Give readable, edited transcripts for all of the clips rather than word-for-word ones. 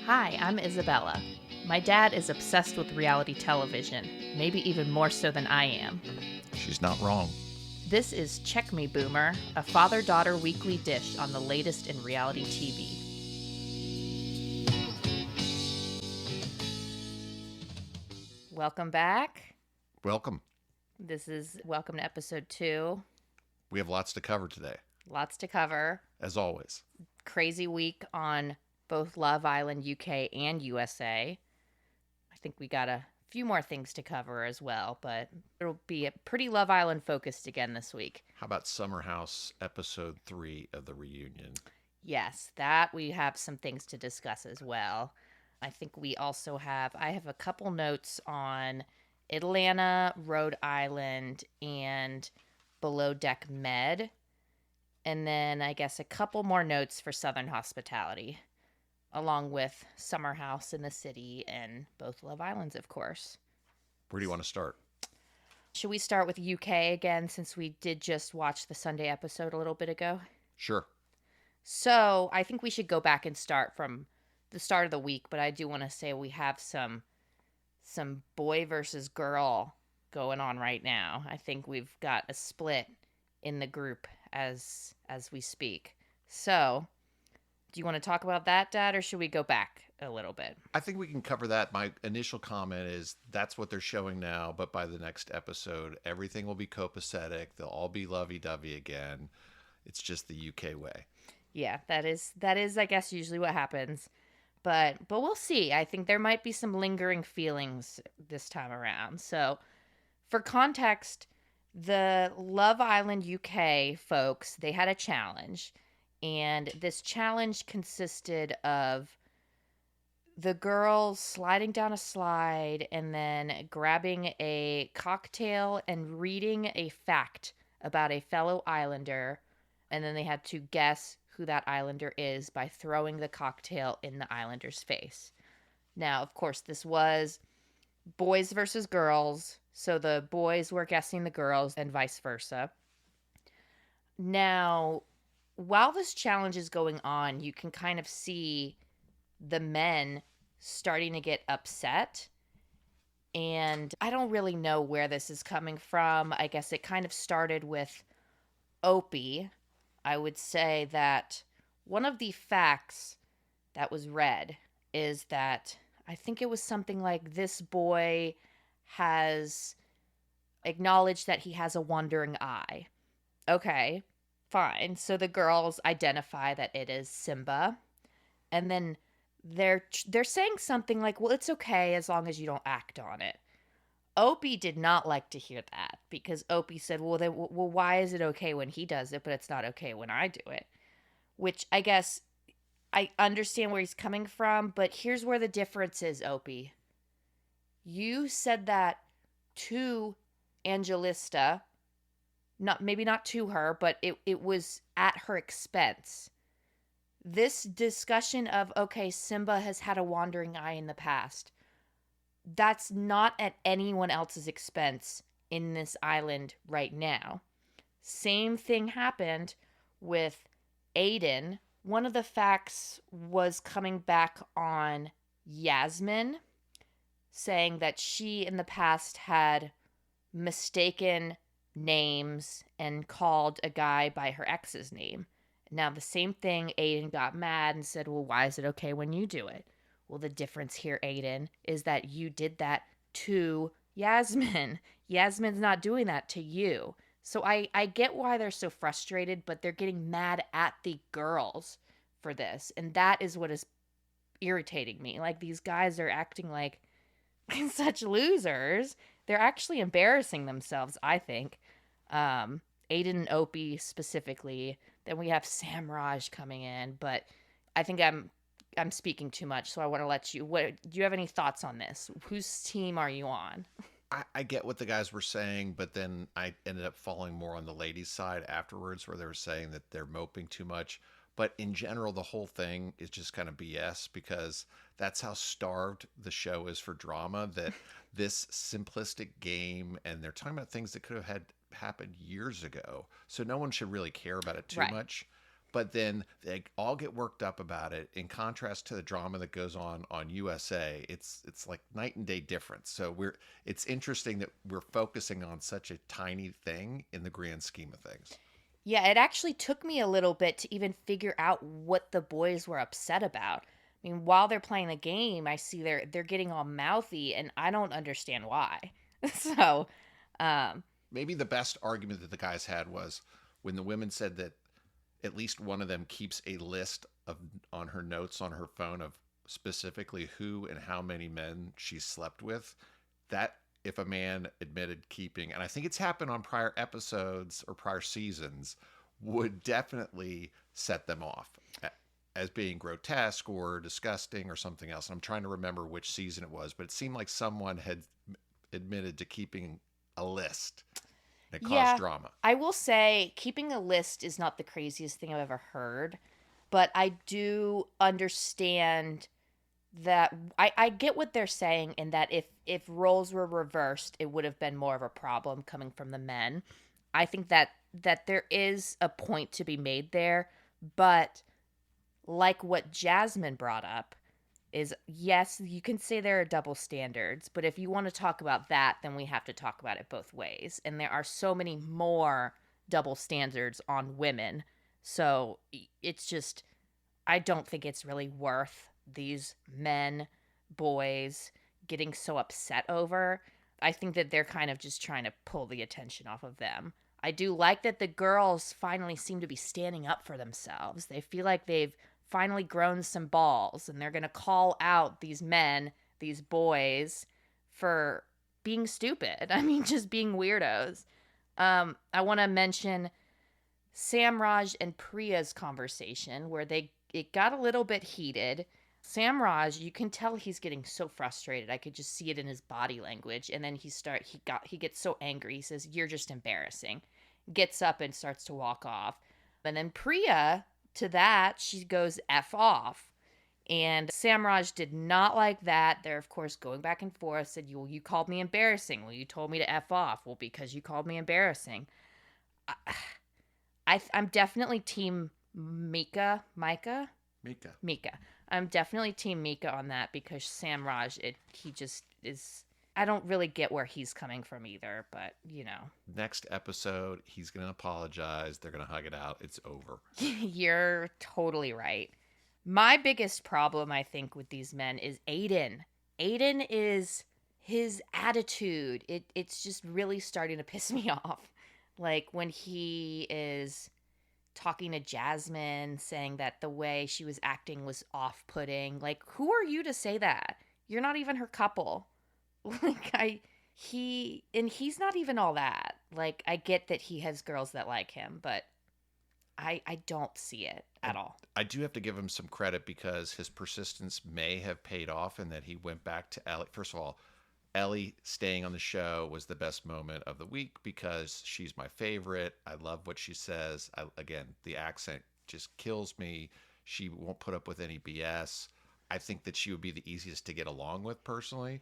Hi, I'm Isabella. My dad is obsessed with reality television, maybe even more so than I am. She's not wrong. This is Check Me Boomer, a father-daughter weekly dish on the latest in reality TV. Welcome back. Welcome. This is welcome to episode 2. We have lots to cover today, Lots to cover. as always. Crazy week on both Love Island UK and USA. I think we got a few more things to cover as well, but it'll be a pretty Love Island focused again this week. How about Summer House episode 3 of the reunion? Yes, that we have some things to discuss as well. I think I have a couple notes on Atlanta, Rhode Island, and Below Deck Med. And then I guess a couple more notes for Southern Hospitality, along with Summer House in the city and both Love Islands, of course. Where do you want to start? Should we start with UK again, since we did just watch the Sunday episode a little bit ago? Sure. So I think we should go back and start from the start of the week, but I do want to say we have some boy versus girl going on right now. I think we've got a split in the group as we speak. So, do you want to talk about that, Dad, or should we go back a little bit? I think we can cover that. My initial comment is that's what they're showing now, but by the next episode, everything will be copacetic. They'll all be lovey-dovey again. It's just the UK way. Yeah, that is I guess usually what happens. But we'll see. I think there might be some lingering feelings this time around. So, for context, the Love Island UK folks, they had a challenge. And this challenge consisted of the girls sliding down a slide and then grabbing a cocktail and reading a fact about a fellow islander. And then they had to guess who that islander is by throwing the cocktail in the islander's face. Now, of course, this was boys versus girls. So the boys were guessing the girls and vice versa. Now, while this challenge is going on, you can kind of see the men starting to get upset. And I don't really know where this is coming from. I guess it kind of started with Opie. I would say that one of the facts that was read is that I think it was something like this boy has acknowledged that he has a wandering eye. Okay, fine. So the girls identify that it is Simba. And then they're saying something like, well, it's okay as long as you don't act on it. Opie did not like to hear that because Opie said, well, why is it okay when he does it, but it's not okay when I do it? Which I guess I understand where he's coming from, but here's where the difference is, Opie. You said that to Angelista, maybe not to her, but it was at her expense. This discussion of, okay, Simba has had a wandering eye in the past, that's not at anyone else's expense in this island right now. Same thing happened with Aiden. One of the facts was coming back on Yasmin, saying that she in the past had mistaken names and called a guy by her ex's name. Now, the same thing, Aiden got mad and said, well, why is it okay when you do it? Well, the difference here, Aiden, is that you did that to Yasmin. Yasmin's not doing that to you. So I get why they're so frustrated, but they're getting mad at the girls for this. And that is what is irritating me. Like, these guys are acting like such losers. They're actually embarrassing themselves, I think. Aiden and Opie specifically. Then we have Sam Raj coming in, but I think I'm speaking too much, so I want to let you. Do you have any thoughts on this? Whose team are you on? I get what the guys were saying, but then I ended up falling more on the ladies' side afterwards, where they were saying that they're moping too much. But in general, the whole thing is just kind of BS because that's how starved the show is for drama, that this simplistic game, and they're talking about things that could have had happened years ago. So no one should really care about it too much. but then they all get worked up about it. In contrast to the drama that goes on USA, it's like night and day difference. So it's interesting that we're focusing on such a tiny thing in the grand scheme of things. Yeah, it actually took me a little bit to even figure out what the boys were upset about. I mean, while they're playing the game, I see they're getting all mouthy, and I don't understand why. So, um, Maybe the best argument that the guys had was when the women said that at least one of them keeps a list of on her notes on her phone of specifically who and how many men she slept with. That if a man admitted keeping, and I think it's happened on prior episodes or prior seasons, would definitely set them off as being grotesque or disgusting or something else. And I'm trying to remember which season it was, but it seemed like someone had admitted to keeping a list. It caused yeah, drama. I will say keeping a list is not the craziest thing I've ever heard, but I do understand that I get what they're saying in that if roles were reversed, it would have been more of a problem coming from the men. I think that there is a point to be made there, but like what Jasmine brought up is yes, you can say there are double standards, but if you want to talk about that, then we have to talk about it both ways. And there are so many more double standards on women. So it's just I don't think it's really worth these men, boys getting so upset over. I think that they're kind of just trying to pull the attention off of them. I do like that the girls finally seem to be standing up for themselves. They feel like they've finally grown some balls and they're going to call out these men, these boys for being stupid. I mean, just being weirdos. I want to mention Samraj and Priya's conversation where it got a little bit heated. Samraj, you can tell he's getting so frustrated. I could just see it in his body language. And then he gets so angry. He says, "You're just embarrassing." Gets up and starts to walk off. And then Priya, to that, she goes F off. And Samraj did not like that. They're, of course, going back and forth. Said, you called me embarrassing. Well, you told me to F off. Well, because you called me embarrassing. I'm definitely team Mika. Mika. Mika. I'm definitely team Mika on that because Sam Raj, he just is. I don't really get where he's coming from either, but you know. Next episode, he's going to apologize. They're going to hug it out. It's over. You're totally right. My biggest problem, I think, with these men is Aiden. Aiden is his attitude. It's just really starting to piss me off. Like when he is talking to Jasmine, saying that the way she was acting was off putting. Like, who are you to say that? You're not even her couple. He's not even all that. Like, I get that he has girls that like him, but I don't see it at all. I do have to give him some credit because his persistence may have paid off and that he went back to Ellie. First of all, Ellie staying on the show was the best moment of the week because she's my favorite. I love what she says. Again, the accent just kills me. She won't put up with any BS. I think that she would be the easiest to get along with personally.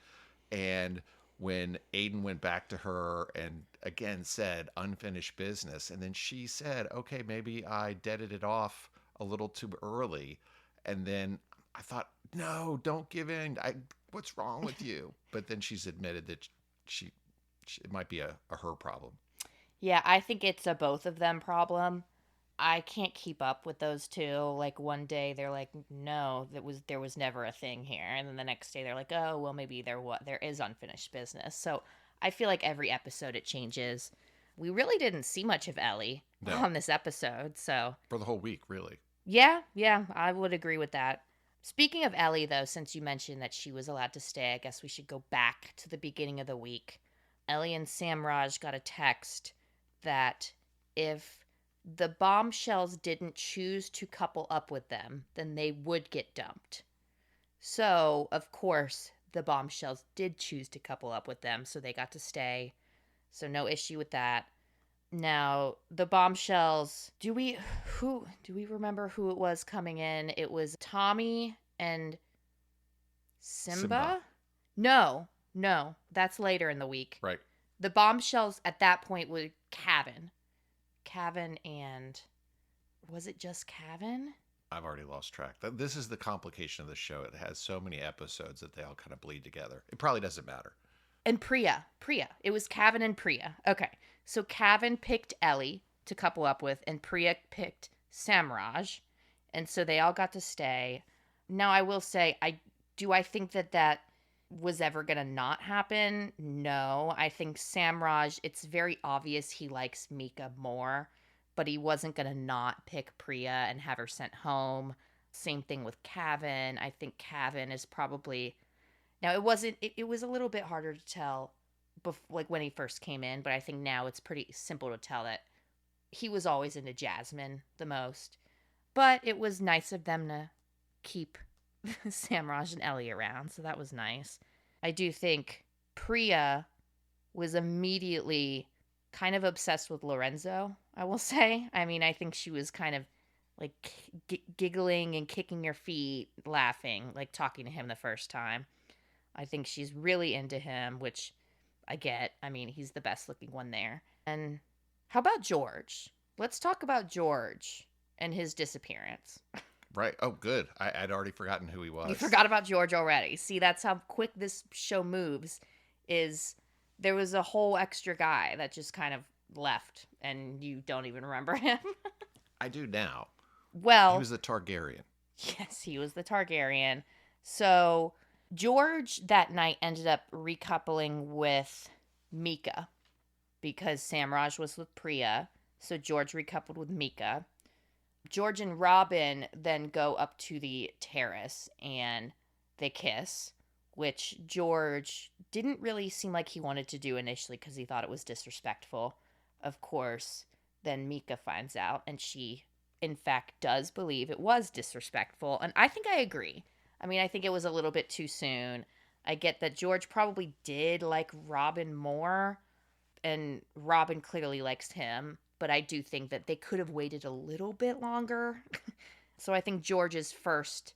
And when Aiden went back to her and again said unfinished business, and then she said, okay, maybe I deaded it off a little too early. And then I thought, no, don't give in. What's wrong with you? But then she's admitted that she it might be a her problem. Yeah, I think it's a both of them problem. I can't keep up with those two. Like one day they're like, "No, there was never a thing here," and then the next day they're like, "Oh, well, maybe there is unfinished business." So I feel like every episode it changes. We really didn't see much of Ellie No, on this episode, so for the whole week, really. yeah, I would agree with that. Speaking of Ellie, though, since you mentioned that she was allowed to stay, I guess we should go back to the beginning of the week. Ellie and Samraj got a text that if the bombshells didn't choose to couple up with them, then they would get dumped. So, of course, the bombshells did choose to couple up with them, so they got to stay. So, no issue with that. Now, the bombshells, do we remember who it was coming in? It was Tommy and Simba. Simba? No, that's later in the week. Right. The bombshells at that point were Cavan and was it just Cavan? I've already lost track. This is the complication of the show. It has so many episodes that they all kind of bleed together. It probably doesn't matter. And Priya. Priya. It was Cavan and Priya. Okay. So Cavan picked Ellie to couple up with, and Priya picked Samraj. And so they all got to stay. Now, I will say, I think that was ever going to not happen? No. I think Samraj, it's very obvious he likes Mika more, but he wasn't going to not pick Priya and have her sent home. Same thing with Cavan. I think Cavan is probably now it wasn't it was a little bit harder to tell like when he first came in, but I think now it's pretty simple to tell that he was always into Jasmine the most. But it was nice of them to keep Samraj and Ellie around, so that was nice. I do think Priya was immediately kind of obsessed with Lorenzo, I will say. I mean, I think she was kind of like giggling and kicking her feet, laughing, like talking to him the first time. I think she's really into him, which I get. I mean, he's the best looking one there. And how about George? Let's talk about George and his disappearance. Right. Oh, good. I'd already forgotten who he was. You forgot about George already. See, that's how quick this show moves. Is there was a whole extra guy that just kind of left, and you don't even remember him. I do now. Well, he was the Targaryen. Yes, he was the Targaryen. So George that night ended up recoupling with Mika because Samraj was with Priya. So George recoupled with Mika. George and Robin then go up to the terrace and they kiss, which George didn't really seem like he wanted to do initially because he thought it was disrespectful. Of course, then Mika finds out and she, in fact, does believe it was disrespectful. And I think I agree. I mean, I think it was a little bit too soon. I get that George probably did like Robin more, and Robin clearly likes him, but I do think that they could have waited a little bit longer. So I think George's first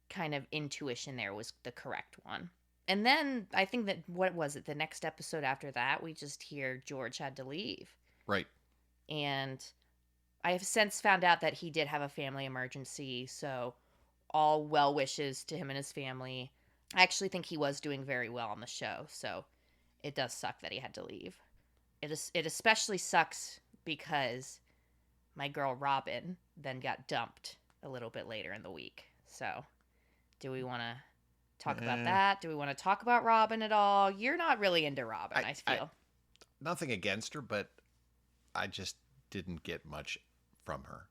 kind of intuition there was the correct one. And then I think that, what was it, the next episode after that, we just hear George had to leave. Right. And I have since found out that he did have a family emergency, so all well wishes to him and his family. I actually think he was doing very well on the show, so it does suck that he had to leave. It especially sucks because my girl Robin then got dumped a little bit later in the week. So, do we want to talk about that? Do we want to talk about Robin at all? You're not really into Robin, I feel. Nothing against her, but I just didn't get much from her.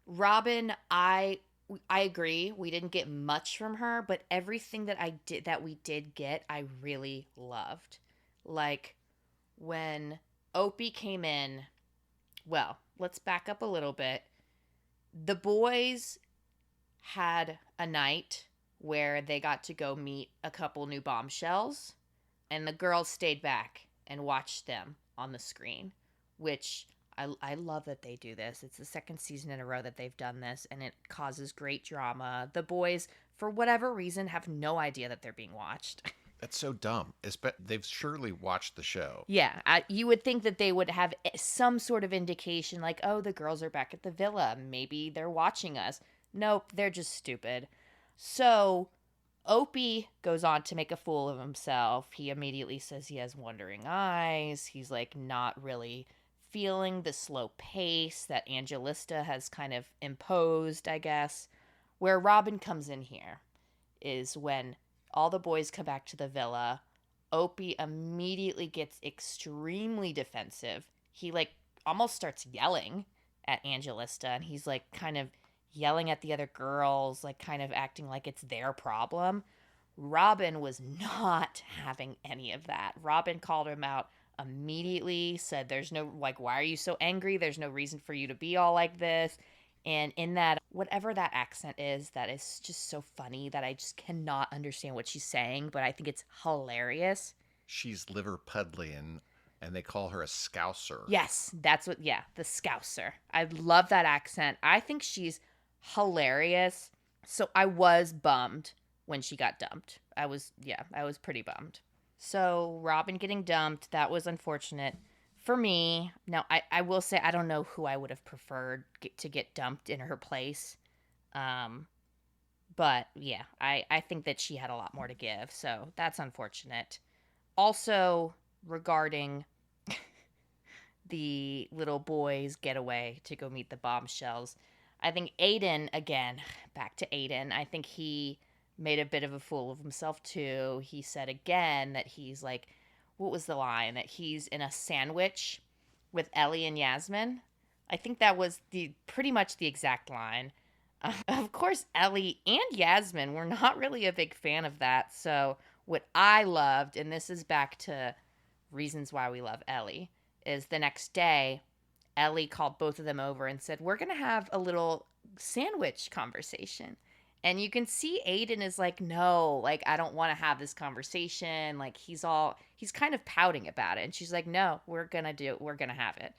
Robin, I agree. We didn't get much from her, but everything that we did get, I really loved. Like when Opie came in, well, let's back up a little bit. The boys had a night where they got to go meet a couple new bombshells, and the girls stayed back and watched them on the screen, which I love that they do this. It's the second season in a row that they've done this, and it causes great drama. The boys, for whatever reason, have no idea that they're being watched. That's so dumb. They've surely watched the show. Yeah, you would think that they would have some sort of indication, like, oh, the girls are back at the villa. Maybe they're watching us. Nope, they're just stupid. So Opie goes on to make a fool of himself. He immediately says he has wandering eyes. He's like not really feeling the slow pace that Angelista has kind of imposed, I guess. Where Robin comes in here is when all the boys come back to the villa. Opie immediately gets extremely defensive. He like almost starts yelling at Angelista, and he's like kind of yelling at the other girls, like kind of acting like it's their problem. Robin was not having any of that. Robin called him out immediately, said there's no, like, why are you so angry? There's no reason for you to be all like this. And in that, whatever that accent is, that is just so funny that I just cannot understand what she's saying, but I think it's hilarious. She's Liverpudlian, and they call her a Scouser. Yes, that's what, yeah, the Scouser. I love that accent. I think she's hilarious. So I was bummed when she got dumped. I was pretty bummed. So Robin getting dumped, that was unfortunate For me, no, I will say I don't know who I would have preferred to get dumped in her place. Um, but yeah, I think that she had a lot more to give, so that's unfortunate. Also, regarding the little boy's getaway to go meet the bombshells, I think Aiden, again, back to Aiden, I think he made a bit of a fool of himself too. He said again that he's like, what was the line? That he's in a sandwich with Ellie and Yasmin. I think that was the pretty much the exact line. Of course, Ellie and Yasmin were not really a big fan of that. So, what I loved, and this is back to reasons why we love Ellie, is the next day, Ellie called both of them over and said, "We're going to have a little sandwich conversation." And you can see Aiden is like, "No, like, I don't want to have this conversation." Like, he's kind of pouting about it. And she's like, "No, we're going to have it."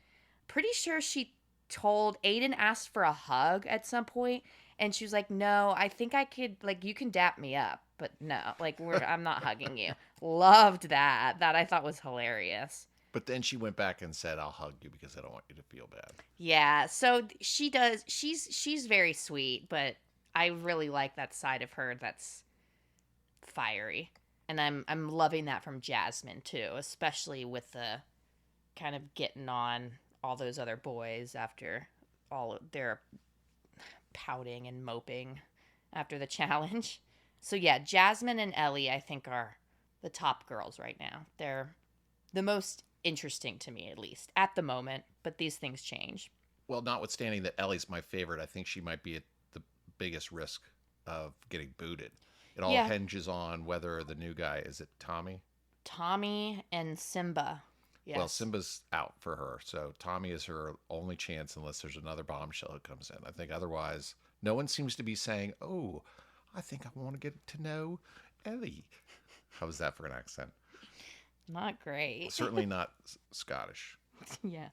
Pretty sure she told Aiden asked for a hug at some point, and she was like, "No, I think I could, like, you can dap me up, but no, like, I'm not hugging you." Loved that. That I thought was hilarious. But then she went back and said, "I'll hug you because I don't want you to feel bad." Yeah, so she does. She's very sweet, but I really like that side of her that's fiery, and I'm loving that from Jasmine too, especially with the kind of getting on all those other boys after all of their pouting and moping after the challenge. So yeah, Jasmine and Ellie I think are the top girls right now. They're the most interesting to me, at least at the moment, but these things change. Well, notwithstanding that Ellie's my favorite, I think she might be at the biggest risk of getting booted. It all Yeah, hinges on whether the new guy is it Tommy. Tommy and Simba. Well, Yes. Simba's out for her, so Tommy is her only chance unless there's another bombshell that comes in. I think otherwise, no one seems to be saying, "Oh, I think I want to get to know Ellie." How was that for an accent? Not great. Certainly not Scottish. Yeah.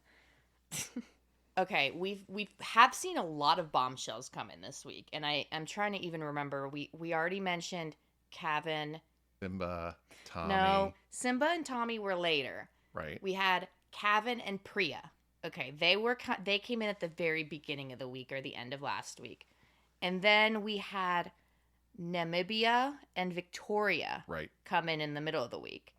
Okay, we have seen a lot of bombshells come in this week, and I'm trying to even remember. We already mentioned Kevin. Simba, No, Tommy, Simba and Tommy were later. right? We had Kevin and Priya. Okay, they came in at the very beginning of the week or the end of last week, and then we had Namibia and Victoria Right. come in the middle of the week.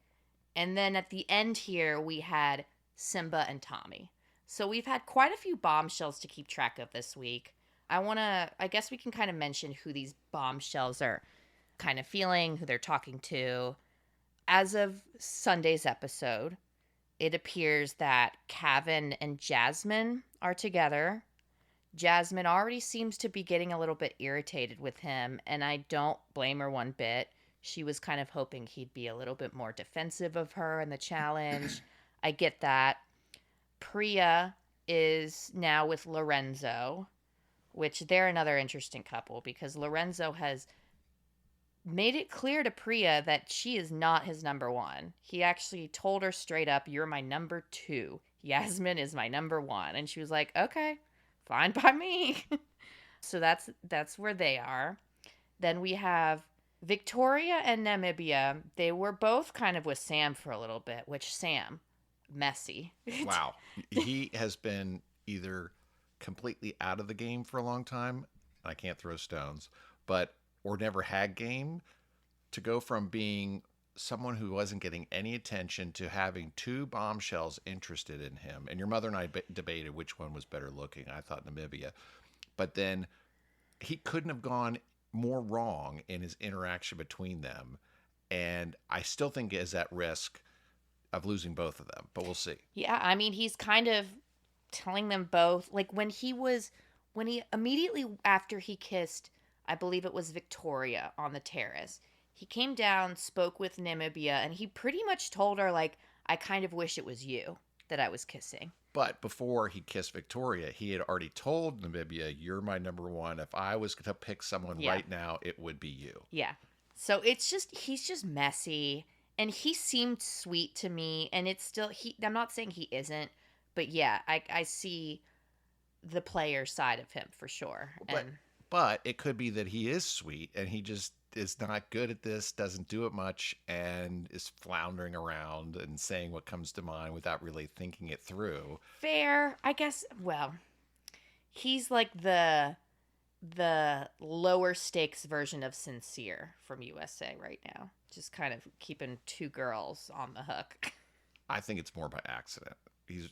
And then at the end here, we had Simba and Tommy. So we've had quite a few bombshells to keep track of this week. I guess we can kind of mention who these bombshells are kind of feeling, who they're talking to. As of Sunday's episode, it appears that Kevin and Jasmine are together. Jasmine already seems to be getting a little bit irritated with him, and I don't blame her one bit. She was kind of hoping he'd be a little bit more defensive of her in the challenge. I get that. Priya is now with Lorenzo, which they're another interesting couple because Lorenzo has made it clear to Priya that she is not his number one. He actually told her straight up, "You're my number two. Yasmin is my number one." And she was like, "Okay, fine by me." So that's where they are. Then we have Victoria and Namibia. They were both kind of with Sam for a little bit, which Sam, messy. Wow. He has been either completely out of the game for a long time, I can't throw stones, but or never had game to go from being someone who wasn't getting any attention to having two bombshells interested in him. And your mother and I debated which one was better looking. I thought Namibia. But then he couldn't have gone more wrong in his interaction between them. And I still think is at risk of losing both of them, but we'll see. Yeah, I mean, he's kind of telling them both. Like when he immediately after he kissed, I believe it was Victoria on the terrace, he came down, spoke with Namibia, and he pretty much told her, like, "I kind of wish it was you that I was kissing." But before he kissed Victoria, he had already told Namibia, "You're my number one. If I was to pick someone Yeah. right now, it would be you." Yeah. So it's just he's just messy and he seemed sweet to me and it's still he I'm not saying he isn't, but yeah, I see the player side of him for sure. But And but it could be that he is sweet and he just is not good at this, doesn't do it much, and is floundering around and saying what comes to mind without really thinking it through. Fair, I guess. Well, he's like the lower stakes version of Sincere from USA right now. Just kind of keeping two girls on the hook. I think it's more by accident. He's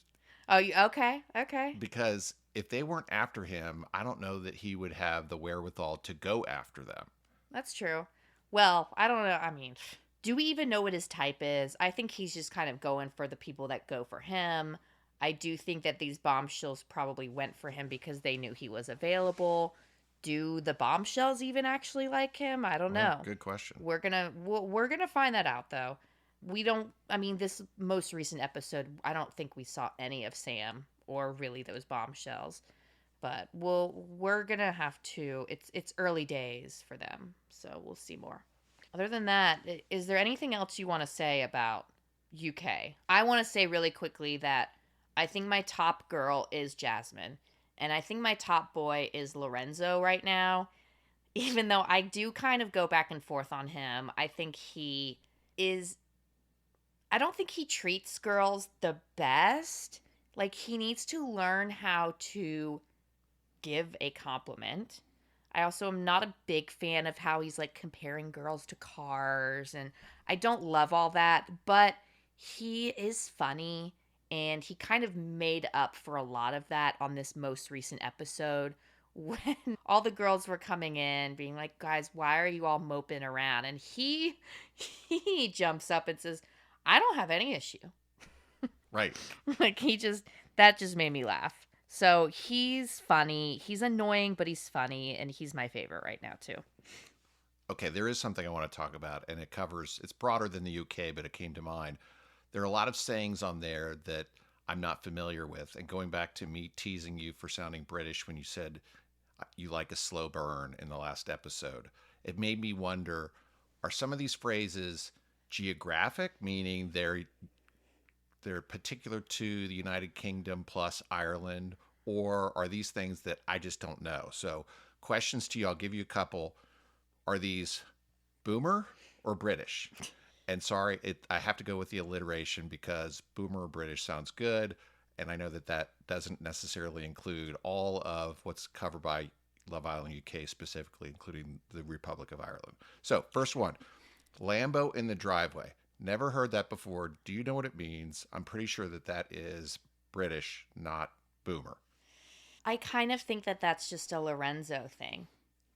Oh, okay, okay. because if they weren't after him, I don't know that he would have the wherewithal to go after them. That's true. Well, I don't know. I mean, do we even know what his type is? I think he's just kind of going for the people that go for him. I do think that these bombshells probably went for him because they knew he was available. Do the bombshells even actually like him? I don't Well, know. good question. We're gonna find that out though. We don't. I mean, this most recent episode, I don't think we saw any of Sam or really those bombshells. But we're gonna have to. It's early days for them, so we'll see more. Other than that, is there anything else you want to say about UK? I want to say really quickly that I think my top girl is Jasmine, and I think my top boy is Lorenzo right now. Even though I do kind of go back and forth on him, I think he is. I don't think he treats girls the best. Like, he needs to learn how to give a compliment. I also am not a big fan of how he's like comparing girls to cars, and I don't love all that, but he is funny and he kind of made up for a lot of that on this most recent episode when all the girls were coming in being like, "Guys, why are you all moping around?" And he jumps up and says, "I don't have any issue." Right. Like, that just made me laugh. So he's funny. He's annoying, but he's funny, and he's my favorite right now too. Okay, there is something I want to talk about, and it's broader than the UK, but it came to mind. There are a lot of sayings on there that I'm not familiar with. And going back to me teasing you for sounding British when you said you like a slow burn in the last episode, it made me wonder, are some of these phrases geographic, meaning they're particular to the United Kingdom plus Ireland, or are these things that I just don't know? So, questions to you, I'll give you a couple. Are these boomer or British? And sorry, I have to go with the alliteration because boomer or British sounds good, and I know that that doesn't necessarily include all of what's covered by Love Island UK specifically, including the Republic of Ireland. So, first one, Lambo in the driveway. Never heard that before. Do you know what it means? I'm pretty sure that that is British, not boomer. I kind of think that that's just a Lorenzo thing.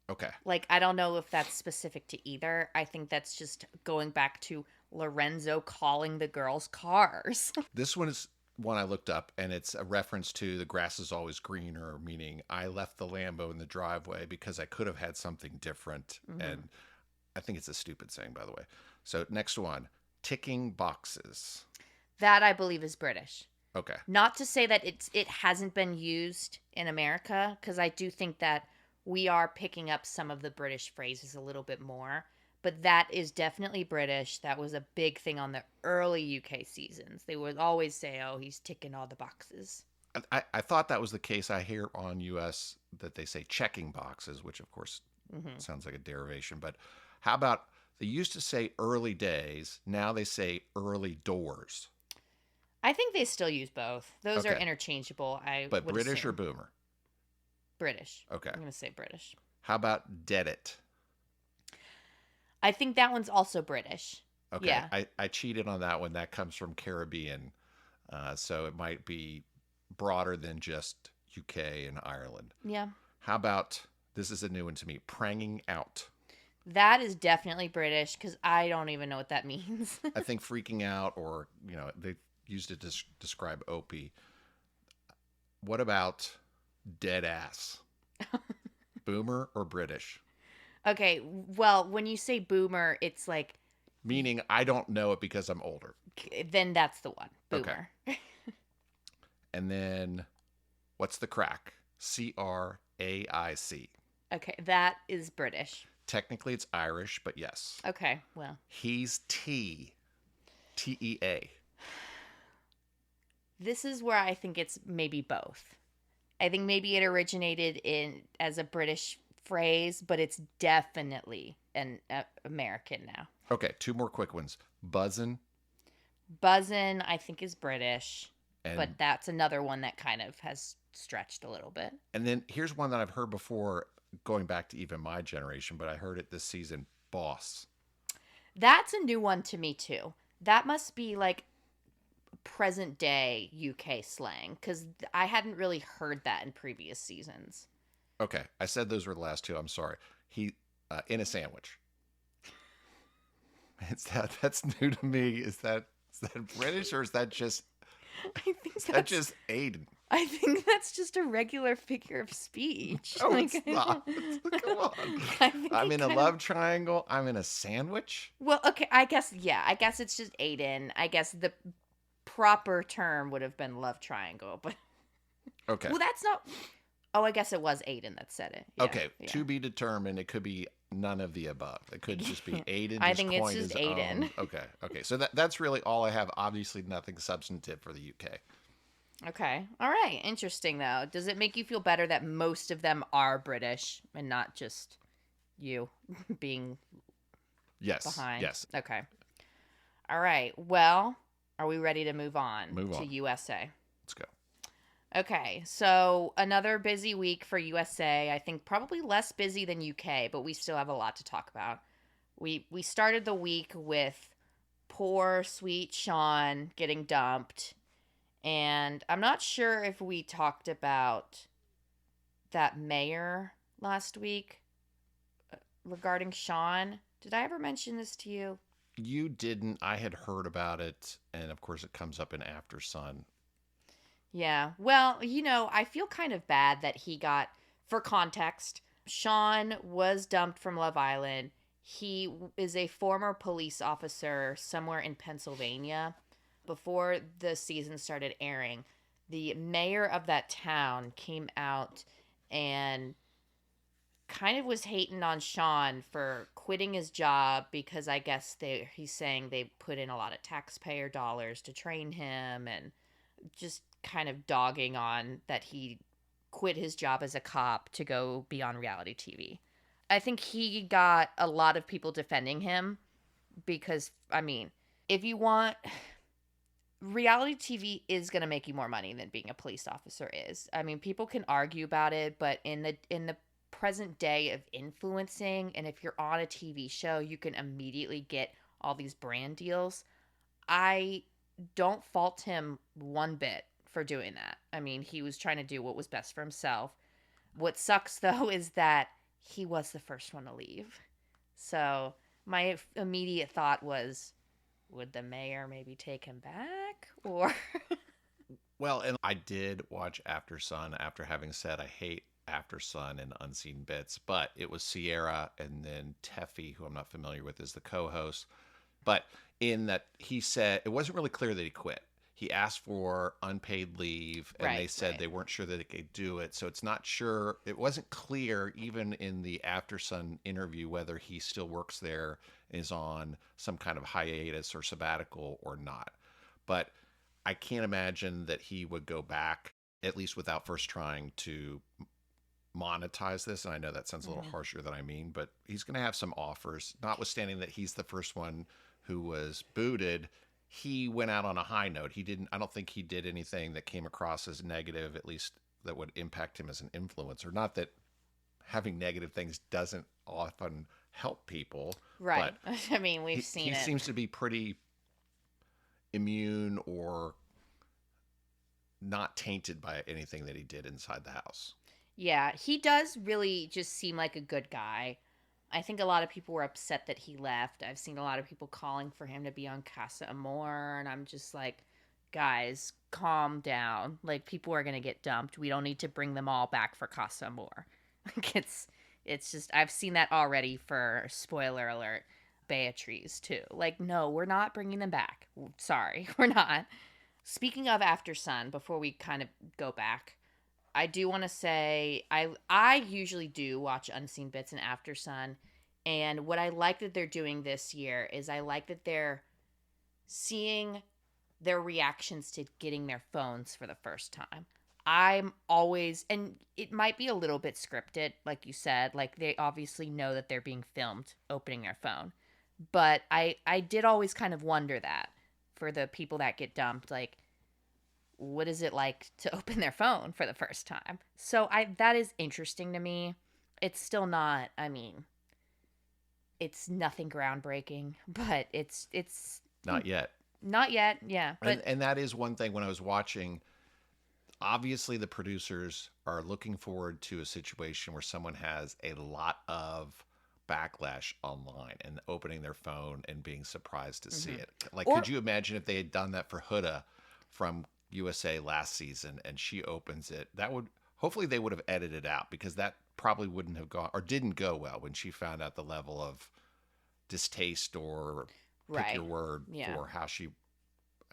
Okay. Like, I don't know if that's specific to either. I think that's just going back to Lorenzo calling the girls cars. This one is one I looked up, and it's a reference to the grass is always greener, meaning I left the Lambo in the driveway because I could have had something different. Mm-hmm. And I think it's a stupid saying, by the way. So, next one, ticking boxes. That I believe is British. Okay. Not to say that it hasn't been used in America, because I do think that we are picking up some of the British phrases a little bit more. But that is definitely British. That was a big thing on the early UK seasons. They would always say, "Oh, he's ticking all the boxes." I thought that was the case. I hear on US that they say checking boxes, which of course sounds like a derivation. But how about they used to say early days, now they say early doors. I think they still use both. Those are Okay. interchangeable. But would British assume. or boomer? British. Okay. I'm going to say British. How about dead it? I think that one's also British. Okay. Yeah. I cheated on that one. That comes from Caribbean. So it might be broader than just UK and Ireland. Yeah. How about, this is a new one to me, pranging out? That is definitely British because I don't even know what that means. I think freaking out, or, they used it to describe Opie. What about dead ass? Boomer or British? Okay, well, when you say boomer, it's like, Meaning I don't know it because I'm older. then that's the one. Okay. Boomer. And then what's the crack? CRAIC. Okay, that is British. Technically it's Irish, but yes. Okay, well. He's T. TEA. This is where I think it's maybe both. I think maybe it originated as a British phrase, but it's definitely an American now. Okay, two more quick ones. Buzzin' Buzzin', I think, is British, but and that's another one that kind of has stretched a little bit. and then here's one that I've heard before, going back to even my generation, but I heard it this season. Boss. That's a new one to me too. That must be like present day UK slang because I hadn't really heard that in previous seasons. Okay, I said those were the last two. I'm sorry. He in a sandwich. That's new to me. Is that British or is that just I think is that just Aiden? I think that's just a regular figure of speech. No, it's not. Come on. I'm in a love triangle. I'm in a sandwich. Well, okay, I guess it's just Aiden. I guess the proper term would have been love triangle, but Okay. well, that's not. Oh, I guess it was Aiden that said it. Yeah, Okay. yeah. To be determined. It could be none of the above. It could just be Aiden. I just think it's coined just his Aiden. own. Okay. Okay. So that's really all I have. Obviously, nothing substantive for the UK. Okay. All right. Interesting, though. Does it make you feel better that most of them are British and not just you being Yes. behind? Yes. Okay. All right. Well, are we ready to move on to USA? Let's go. Okay. So another busy week for USA. I think probably less busy than UK, but we still have a lot to talk about. We started the week with poor, sweet Sean getting dumped. And I'm not sure if we talked about that mayor last week regarding Sean. Did I ever mention this to you? You didn't. I had heard about it, and of course, it comes up in After Sun. Yeah. Well, I feel kind of bad that he got, for context, Sean was dumped from Love Island. He is a former police officer somewhere in Pennsylvania. Before the season started airing, the mayor of that town came out and kind of was hating on Sean for quitting his job because I guess he's saying they put in a lot of taxpayer dollars to train him and just kind of dogging on that he quit his job as a cop to go be on reality TV. I think he got a lot of people defending him because, I mean, if you want... reality TV is going to make you more money than being a police officer is. I mean, people can argue about it, but in the present day of influencing, and if you're on a TV show, you can immediately get all these brand deals. I don't fault him one bit for doing that. I mean, he was trying to do what was best for himself. What sucks, though, is that he was the first one to leave. So my immediate thought was, would the mayor maybe take him back? Or Well, and I did watch After Sun after having said I hate After Sun and Unseen Bits, but it was Sierra and then Teffy, who I'm not familiar with, is the co-host. But in that, he said it wasn't really clear that he quit. He asked for unpaid leave, and they said they weren't sure that they could do it. So it's not sure. It wasn't clear, even in the After Sun interview, whether he still works there, is on some kind of hiatus or sabbatical or not. But I can't imagine that he would go back, at least without first trying to monetize this. And I know that sounds a little harsher than I mean, but he's going to have some offers, notwithstanding that he's the first one who was booted. He went out on a high note. I don't think he did anything that came across as negative, at least that would impact him as an influencer. Not that having negative things doesn't often help people. right. I mean, we've seen it. He seems to be pretty immune or not tainted by anything that he did inside the house. Yeah, he does really just seem like a good guy. I think a lot of people were upset that he left. I've seen a lot of people calling for him to be on Casa Amor, and I'm just like, guys, calm down. Like, people are going to get dumped. We don't need to bring them all back for Casa Amor. Like, it's just, I've seen that already for, spoiler alert, Beatrice, too. Like, no, we're not bringing them back. Sorry, we're not. Speaking of After Sun, before we kind of go back, I do want to say I usually do watch Unseen Bits and After Sun, and what I like that they're doing this year is I like that they're seeing their reactions to getting their phones for the first time. I'm always, and it might be a little bit scripted, like you said, like they obviously know that they're being filmed opening their phone. But I did always kind of wonder that for the people that get dumped, like what is it like to open their phone for the first time? So I that is interesting to me. It's still not, I mean, it's nothing groundbreaking, but it's Not yet. not yet, yeah. But And that is one thing when I was watching. Obviously, the producers are looking forward to a situation where someone has a lot of backlash online and opening their phone and being surprised to see mhm. it. Like, Or could you imagine if they had done that for Huda from USA last season and she opens it? That would hopefully they would have edited it out because that probably wouldn't have gone or didn't go well when she found out the level of distaste or pick your right. word Yeah. for how she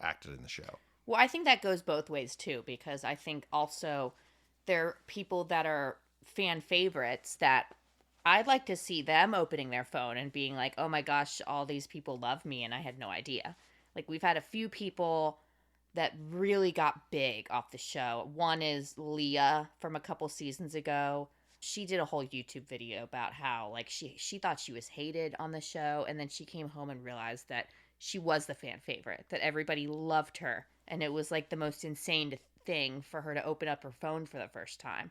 acted in the show. Well, I think that goes both ways too, because I think also there are people that are fan favorites that I'd like to see them opening their phone and being like, oh my gosh, all these people love me and I had no idea. Like, we've had a few people that really got big off the show. One is Leah from a couple seasons ago. She did a whole YouTube video about how like she thought she was hated on the show, and then she came home and realized that she was the fan favorite, that everybody loved her, and it was like the most insane thing for her to open up her phone for the first time.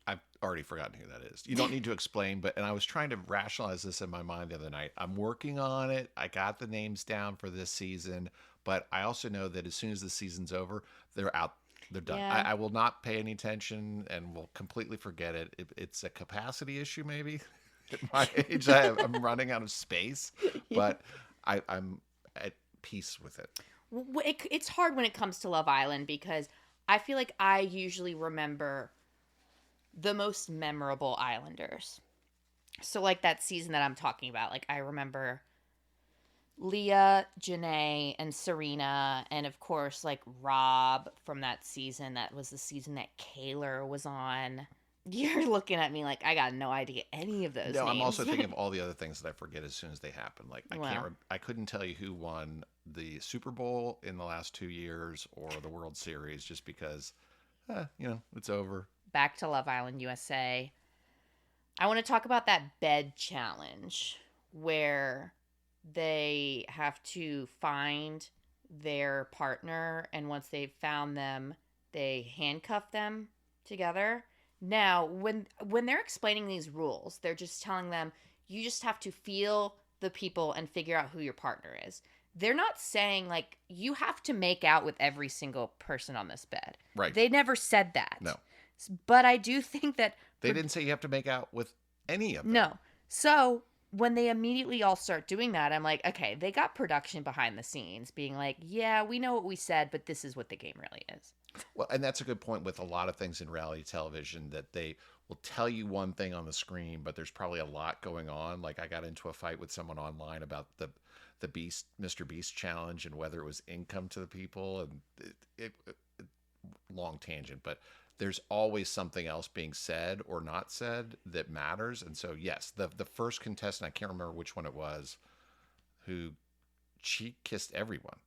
I've already forgotten who that is. You don't need to explain, but and I was trying to rationalize this in my mind the other night. I'm working on it. I got the names down for this season, but I also know that as soon as the season's over, they're out. They're done. Yeah. I will not pay any attention and will completely forget it. It's a capacity issue, maybe. At my age, I'm running out of space, but I'm at peace with it. It's hard when it comes to Love Island because I feel like I usually remember the most memorable Islanders. So, like that season that I'm talking about, like I remember Leah, Janae, and Serena, and of course, like Rob from that season. That was the season that Kaylor was on. You're looking at me like I got no idea any of those No, I'm names. also thinking of all the other things that I forget as soon as they happen. Like Well, I couldn't tell you who won the Super Bowl in the last 2 years or the World Series just because, it's over. back to Love Island USA. I want to talk about that bed challenge where they have to find their partner, and once they've found them, they handcuff them together. Now, when they're explaining these rules, they're just telling them you just have to feel the people and figure out who your partner is. They're not saying like you have to make out with every single person on this bed. Right. They never said that. No. But I do think that They didn't say you have to make out with any of them. no. So when they immediately all start doing that, I'm like, okay, they got production behind the scenes being like, yeah, we know what we said, but this is what the game really is. Well, and that's a good point with a lot of things in reality television that they will tell you one thing on the screen, but there's probably a lot going on. Like I got into a fight with someone online about the Beast Mr. Beast challenge and whether it was income to the people and long tangent, but there's always something else being said or not said that matters. And so yes, the first contestant, I can't remember which one it was, who she kissed everyone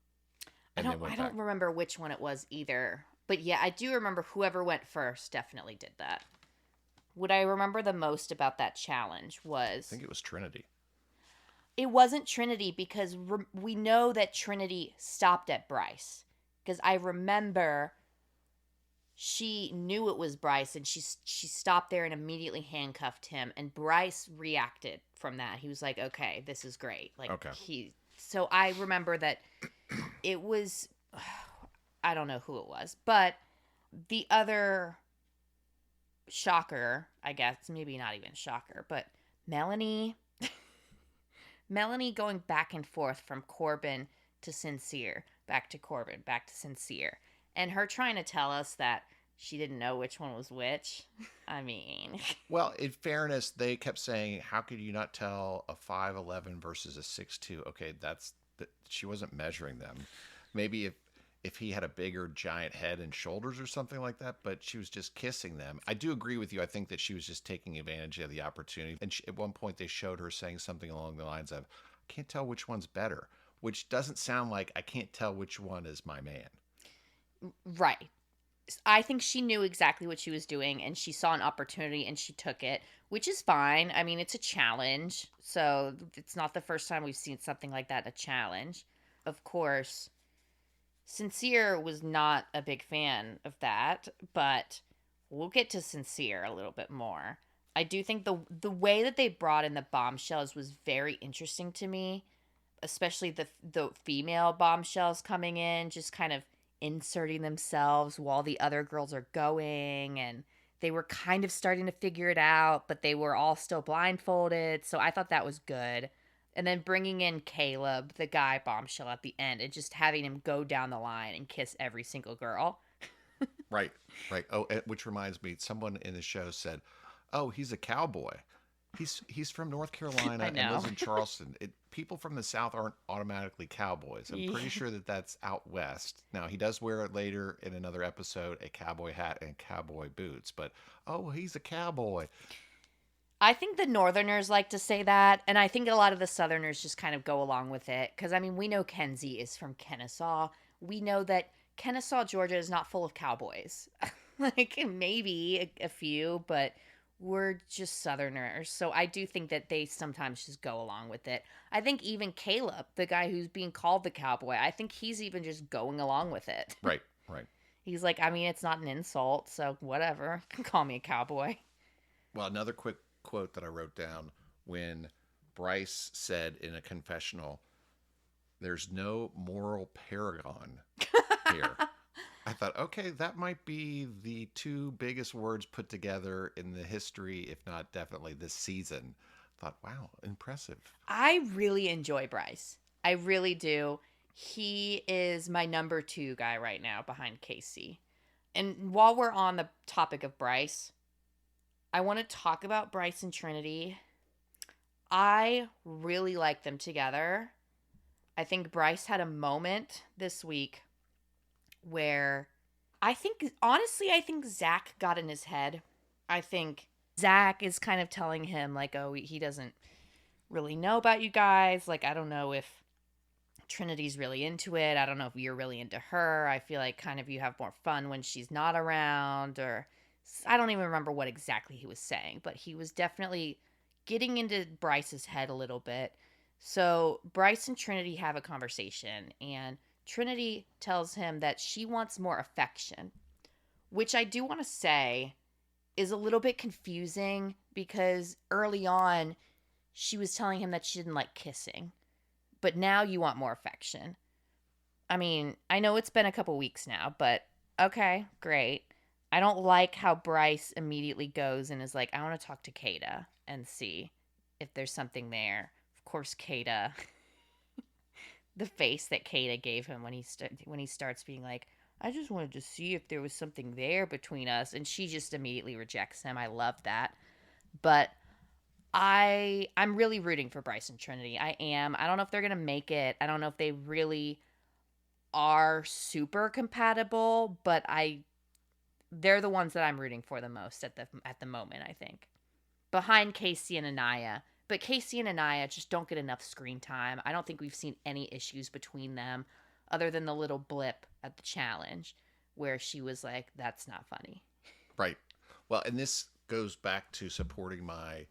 and then went I back. don't remember which one it was either. But yeah, I do remember whoever went first definitely did that. What I remember the most about that challenge I was think it was Trinity. it wasn't Trinity because we know that Trinity stopped at Bryce. Because I remember she knew it was Bryce and she stopped there and immediately handcuffed him, and Bryce reacted from that. He was like, "Okay, this is great." Like Okay. so I remember that it was I don't know who it was, but the other shocker, I guess, maybe not even shocker, but Melanie Melanie going back and forth from Corbin to Sincere, back to Corbin, back to Sincere. And her trying to tell us that she didn't know which one was which. I mean, Well, in fairness, they kept saying, "How could you not tell a 5'11" versus a 6'2"? Okay, she wasn't measuring them. Maybe if he had a bigger giant head and shoulders or something like that, but she was just kissing them. I do agree with you. I think that she was just taking advantage of the opportunity. And at one point, they showed her saying something along the lines of, "I can't tell which one's better," which doesn't sound like I can't tell which one is my man. right. I think she knew exactly what she was doing and she saw an opportunity and she took it, which is fine. I mean, it's a challenge. So it's not the first time we've seen something like that, a challenge. Of course, Sincere was not a big fan of that, but we'll get to Sincere a little bit more. I do think the way that they brought in the bombshells was very interesting to me, especially the female bombshells coming in, just kind of inserting themselves while the other girls are going, and they were kind of starting to figure it out, but they were all still blindfolded. So I thought that was good. And then bringing in Caleb, the guy bombshell at the end, and just having him go down the line and kiss every single girl. Right, right. Oh, which reminds me, someone in the show said, "Oh, he's a cowboy. He's from North I Carolina and know. lives in Charleston. People from the South aren't automatically cowboys. I'm pretty Yeah. sure that that's out west. Now he does wear it later in another episode, a cowboy hat and cowboy boots. But oh, he's a cowboy. I think the Northerners like to say that, and I think a lot of the Southerners just kind of go along with it. Because, I mean, we know Kenzie is from Kennesaw. We know that Kennesaw, Georgia is not full of cowboys. Like, maybe a few, but we're just Southerners. So I do think that they sometimes just go along with it. I think even Caleb, the guy who's being called the cowboy, I think he's even just going along with it. Right, right. He's like, I mean, it's not an insult, so whatever. You can call me a cowboy. Well, another quick quote that I wrote down when Bryce said in a confessional, "There's no moral paragon here." I thought, okay, that might be the two biggest words put together in the history, if not definitely this season. I thought, wow, impressive. I really enjoy Bryce. I really do. He is my number two guy right now behind Casey. And while we're on the topic of Bryce, I want to talk about Bryce and Trinity. I really like them together. I think Bryce had a moment this week where I think Zach got in his head. I think Zach is kind of telling him, like, oh, he doesn't really know about you guys. Like, I don't know if Trinity's really into it. I don't know if you're really into her. I feel like kind of you have more fun when she's not around, or I don't even remember what exactly he was saying, but he was definitely getting into Bryce's head a little bit. So Bryce and Trinity have a conversation, and Trinity tells him that she wants more affection, which I do want to say is a little bit confusing because early on she was telling him that she didn't like kissing, but now you want more affection. I mean, I know it's been a couple weeks now, but okay, great. I don't like how Bryce immediately goes and is like, I want to talk to Kata and see if there's something there. Of course, Kata, the face that Kata gave him when when he starts being like, I just wanted to see if there was something there between us, and she just immediately rejects him. I love that. But I'm really rooting for Bryce and Trinity. I am. I don't know if they're going to make it. I don't know if they really are super compatible, but I they're the ones that I'm rooting for the most at the moment, I think. Behind Casey and Anaya. But Casey and Anaya just don't get enough screen time. I don't think we've seen any issues between them other than the little blip at the challenge where she was like, that's not funny. Right. Well, and this goes back to supporting my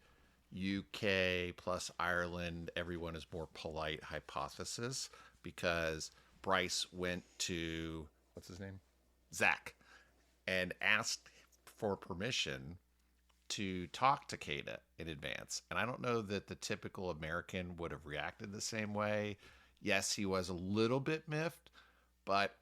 UK plus Ireland, everyone is more polite hypothesis because Bryce went to, what's his name? Zach, and asked for permission to talk to Kata in advance. And I don't know that the typical American would have reacted the same way. Yes, he was a little bit miffed, but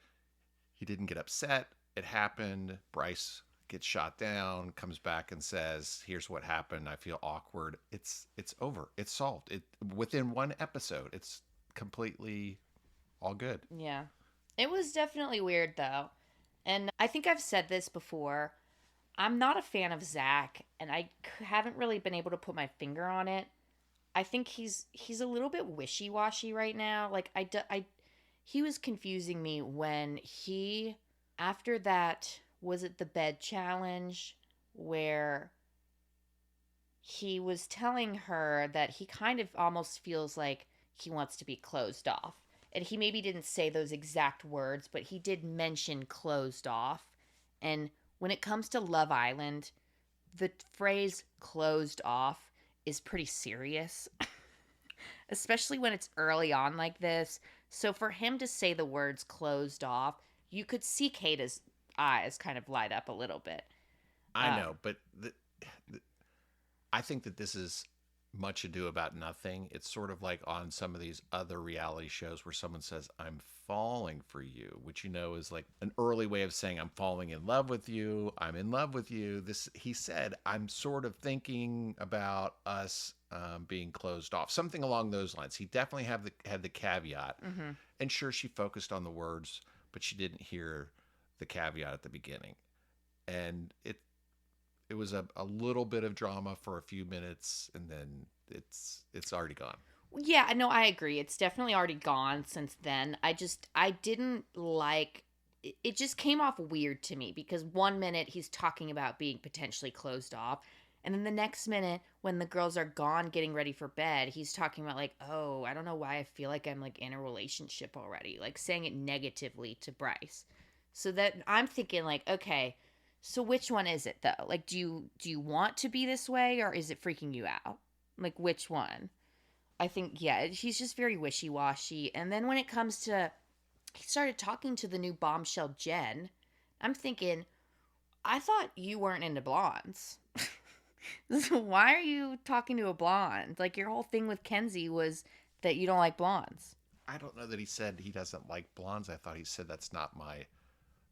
he didn't get upset. It happened. Bryce gets shot down, comes back and says, "Here's what happened. I feel awkward." It's over. It's solved. It within one episode. It's completely all good. Yeah. It was definitely weird though. And I think I've said this before. I'm not a fan of Zach, and I haven't really been able to put my finger on it. I think he's a little bit wishy-washy right now. Like he was confusing me when he after that was it the bed challenge where he was telling her that he kind of almost feels like he wants to be closed off. And he maybe didn't say those exact words, but he did mention closed off. And when it comes to Love Island, the phrase closed off is pretty serious, especially when it's early on like this. So for him to say the words closed off, you could see Kata's eyes kind of light up a little bit. I Um, know, but I think that this is much ado about nothing. It's sort of like on some of these other reality shows where someone says, I'm falling for you, which is like an early way of saying I'm falling in love with you. I'm in love with you. This, he said, I'm sort of thinking about us being closed off, something along those lines. He definitely had the caveat. mhm. And sure, she focused on the words, but she didn't hear the caveat at the beginning. And it was a little bit of drama for a few minutes, and then it's already gone. Yeah, no, I agree. It's definitely already gone since then. I didn't like it just came off weird to me because one minute he's talking about being potentially closed off, and then the next minute when the girls are gone getting ready for bed, he's talking about like, "Oh, I don't know why I feel like I'm like in a relationship already." Like saying it negatively to Bryce. So that I'm thinking like, "Okay, so which one is it though? Like do you want to be this way or is it freaking you out? Like which one?" I think, yeah, he's just very wishy washy. And then when it comes to, he started talking to the new bombshell Jen. I'm thinking, I thought you weren't into blondes. So why are you talking to a blonde? Like your whole thing with Kenzie was that you don't like blondes. I don't know that he said he doesn't like blondes. I thought he said that's not my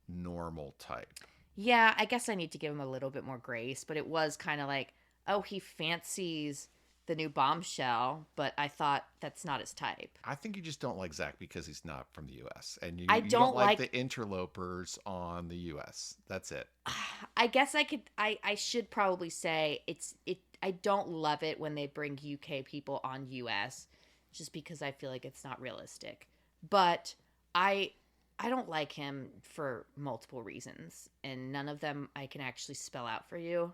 normal type. Yeah, I guess I need to give him a little bit more grace, but it was kind of like, oh, he fancies the new bombshell, but I thought that's not his type. I think you just don't like Zach because he's not from the U.S. and I you don't don't like like the interlopers on the U.S. That's it. I guess I should probably say I don't love it when they bring UK people on US just because I feel like it's not realistic. But I I don't like him for multiple reasons and none of them I can actually spell out for you.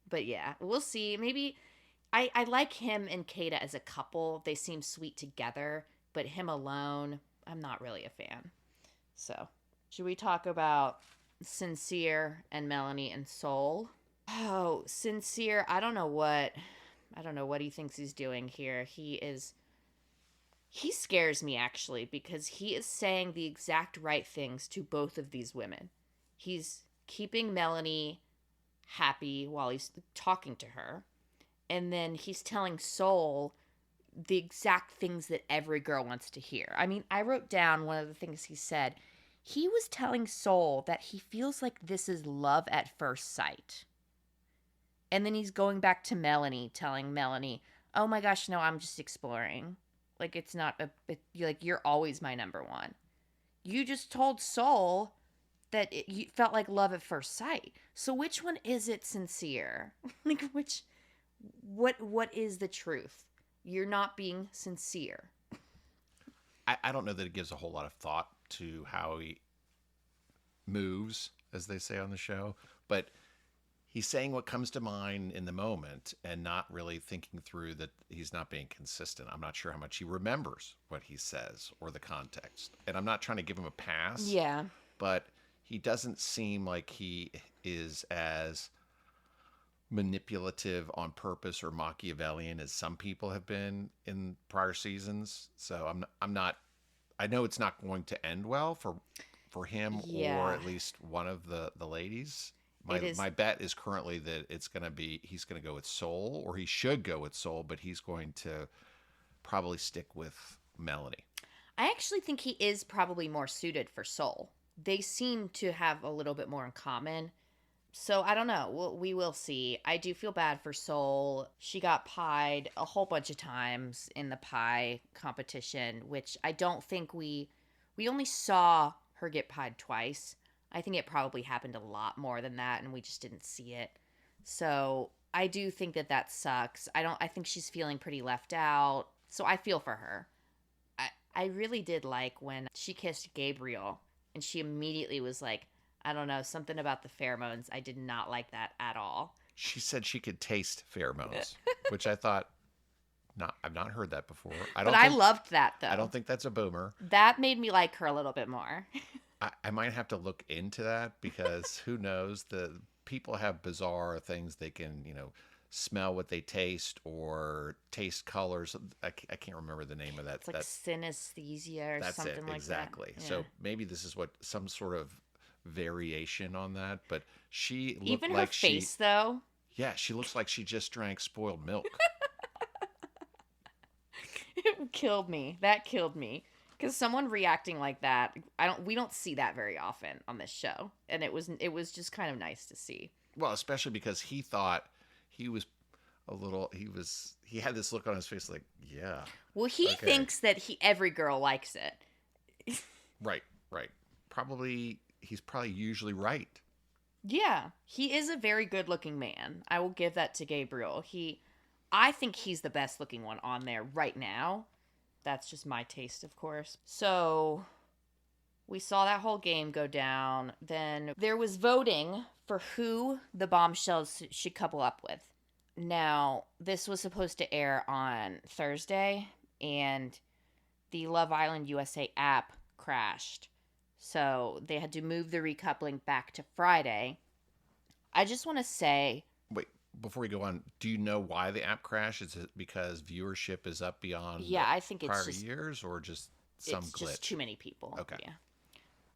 But yeah, we'll see. Maybe I like him and Kata as a couple. They seem sweet together, but him alone, I'm not really a fan. So, should we talk about Sincere and Melanie and Sol? Oh, Sincere, I don't know what he thinks he's doing here. He scares me actually because he is saying the exact right things to both of these women. He's keeping Melanie happy while he's talking to her, and then he's telling Sol the exact things that every girl wants to hear. I mean, I wrote down one of the things he said. He was telling Sol that he feels like this is love at first sight. And then he's going back to Melanie, telling Melanie, "Oh my gosh, no, I'm just exploring. Like it's not like you're always my number one." You just told Sol that you felt like love at first sight. So which one is it sincere? Like which what is the truth? You're not being sincere. I don't know that it gives a whole lot of thought to how he moves, as they say on the show, but he's saying what comes to mind in the moment and not really thinking through that he's not being consistent. I'm not sure how much he remembers what he says or the context. And I'm not trying to give him a pass, Yeah. but he doesn't seem like he is as manipulative on purpose or Machiavellian as some people have been in prior seasons. So I'm not I know it's not going to end well for him or Yeah. at least one of the ladies. It is. My bet is currently that it's going to be he's going to go with Soul, or he should go with Soul, but he's going to probably stick with Melanie. I actually think he is probably more suited for Soul. They seem to have a little bit more in common. So I don't know. We will see. I do feel bad for Soul. She got pied a whole bunch of times in the pie competition, which I don't think we only saw her get pied twice. I think it probably happened a lot more than that and we just didn't see it. So I do think that that sucks. I think she's feeling pretty left out. So I feel for her. I really did like when she kissed Gabriel and she immediately was like, I don't know, something about the pheromones. I did not like that at all. She said she could taste pheromones, which I thought not I've not heard that before. But I loved that I though. don't think that's a boomer. That made me like her a little bit more. I might have to look into that because who knows? The people have bizarre things they can, smell what they taste or taste colors. I can't remember the name of that. It's like synesthesia or That's it something like that. exactly. Yeah. So maybe this is what some sort of variation on that. But she looked Even her like face, though, yeah, she looks like she just drank spoiled milk. it killed me. That killed me. Because someone reacting like that, we don't see that very often on this show, and it was just kind of nice to see. Well, especially because he thought he was he had this look on his face like, yeah, Well, he okay. thinks that every girl likes it. Right, right. He's probably usually right. Yeah, he is a very good-looking man. I will give that to Gabriel. I think he's the best-looking one on there right now. That's just my taste, of course. So, we saw that whole game go down. Then there was voting for who the bombshells should couple up with. Now, this was supposed to air on Thursday, and the Love Island USA app crashed. So they had to move the recoupling back to Friday. I just want to say, Wait, before we go on, do you know why the app crashed? Is it because viewership is up beyond yeah, I think prior years or just some it's just too glitch? many people. Okay. Yeah.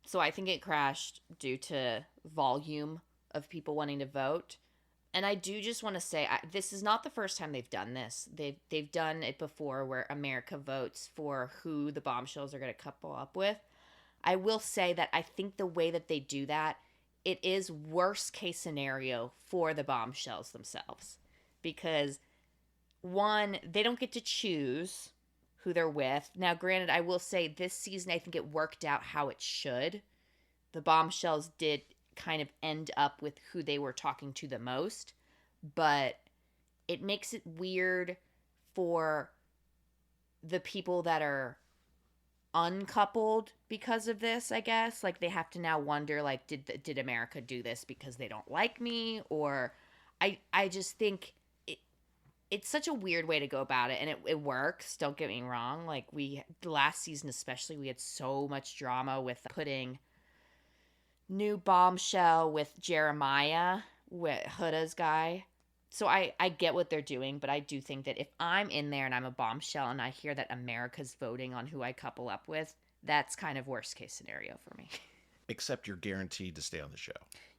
So I think it crashed due to volume of people wanting to vote. And I do just want to say this is not the first time they've done this. They've done it before where America votes for who the bombshells are going to couple up with. I will say that I think the way that they do that, it is worst case scenario for the bombshells themselves. Because one, they don't get to choose who they're with. Now, granted, I will say this season, I think it worked out how it should. The bombshells did kind of end up with who they were talking to the most, but it makes it weird for the people that are uncoupled because of this, I guess. Like they have to now wonder like did America do this because they don't like me, or I just think it's such a weird way to go about it, and it works, don't get me wrong. Like we last season especially, we had so much drama with putting new bombshell with Jeremiah, with Huda's guy. So I get what they're doing, but I do think that if I'm in there and I'm a bombshell and I hear that America's voting on who I couple up with, that's kind of worst case scenario for me. Except you're guaranteed to stay on the show.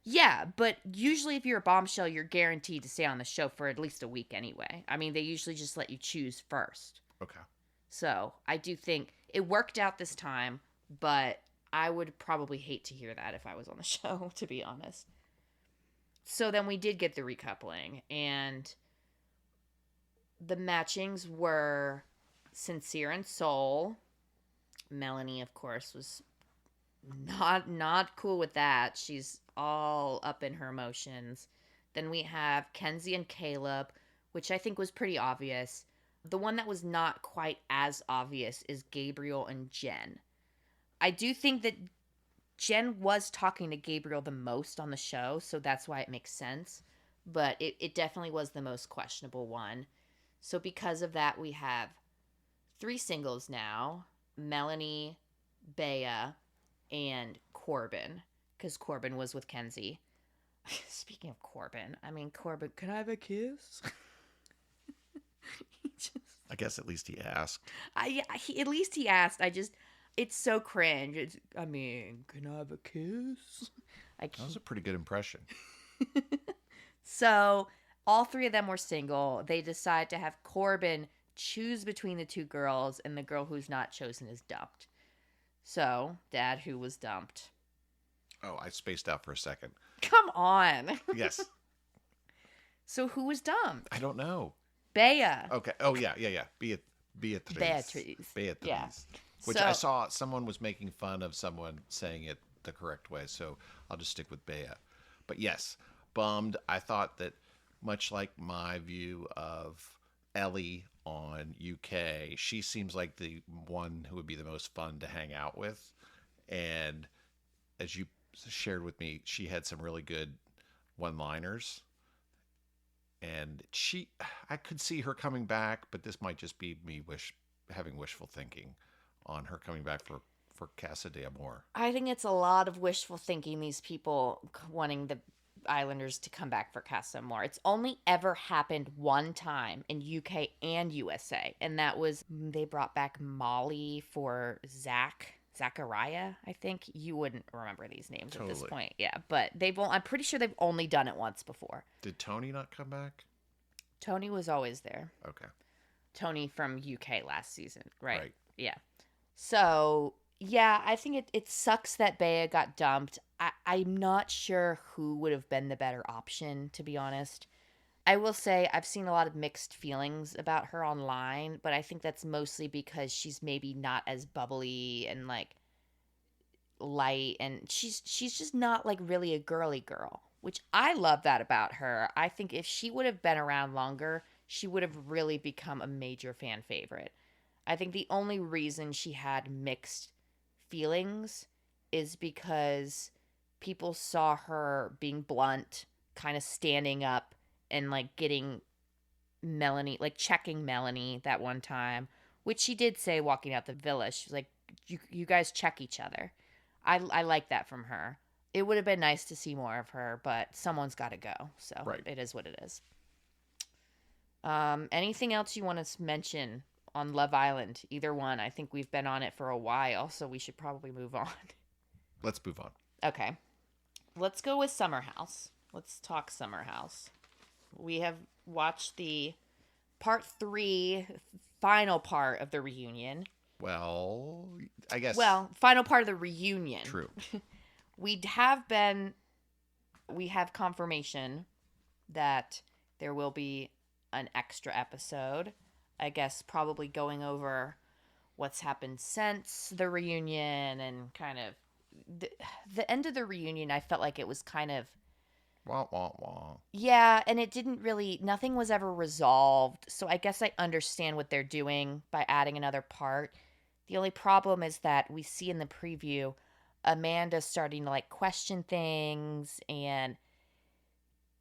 Yeah, but usually if you're a bombshell, you're guaranteed to stay on the show for at least a week anyway. I mean, they usually just let you choose first. Okay. So I do think it worked out this time, but I would probably hate to hear that if I was on the show, to be honest. So then we did get the recoupling, and the matchings were Sincere and Sol. Melanie, of course, was not cool with that. She's all up in her emotions. Then we have Kenzie and Caleb, which I think was pretty obvious. The one that was not quite as obvious is Gabriel and Jen. I do think that Jen was talking to Gabriel the most on the show, so that's why it makes sense. But it definitely was the most questionable one. So because of that, we have 3 singles now: Melanie, Bea, and Corbin. Because Corbin was with Kenzie. Speaking of Corbin, I mean, Corbin, can I have a kiss? just, I guess at least he asked. at least he asked. It's so cringe. I mean, can I have a kiss? That was a pretty good impression. So, all 3 of them were single. They decide to have Corbin choose between the 2 girls, and the girl who's not chosen is dumped. So, Dad, who was dumped? Oh, I spaced out for a second. Come on. Yes. So, who was dumped? I don't know. Bea. Okay. Oh, yeah. Beatrice. Beatrice. Yeah. Which I saw someone was making fun of someone saying it the correct way, so I'll just stick with Bea. But yes, bummed. I thought that much like my view of Ellie on UK, she seems like the one who would be the most fun to hang out with. And as you shared with me, she had some really good one-liners. And I could see her coming back, but this might just be me having wishful thinking on her coming back for for Casa de Amor? I think it's a lot of wishful thinking, these people wanting the Islanders to come back for Casa Amor. It's only ever happened one time in UK and USA, and that was they brought back Molly for Zachariah, I think. You wouldn't remember these names at this Totally. point. Yeah, but I'm pretty sure they've only done it once before. Did Tony not come back? Tony was always there. Okay. Tony from UK last season, right? Right. Yeah. So, yeah, I think it sucks that Bea got dumped. I'm not sure who would have been the better option, to be honest. I will say I've seen a lot of mixed feelings about her online, but I think that's mostly because she's maybe not as bubbly and like light, and she's just not like really a girly girl, which I love that about her. I think if she would have been around longer, she would have really become a major fan favorite. I think the only reason she had mixed feelings is because people saw her being blunt, kind of standing up and like getting Melanie, like checking Melanie that one time, which she did say walking out the villa. She was like, you guys check each other. I like that from her. It would have been nice to see more of her, but someone's got to go. So Right. it is what it is. Anything else you want to mention on Love Island? Either one. I think we've been on it for a while, so we should probably move on. Let's move on. Okay. Let's go with Summer House. Let's talk Summer House. We have watched the part 3, final part of the reunion. Well, I guess. Well, final part of the reunion. True. We have confirmation that there will be an extra episode. I guess probably going over what's happened since the reunion and kind of the end of the reunion. I felt like it was kind of Wah, wah, wah. yeah, and it didn't really, nothing was ever resolved. So I guess I understand what they're doing by adding another part. The only problem is that we see in the preview Amanda starting to like question things, and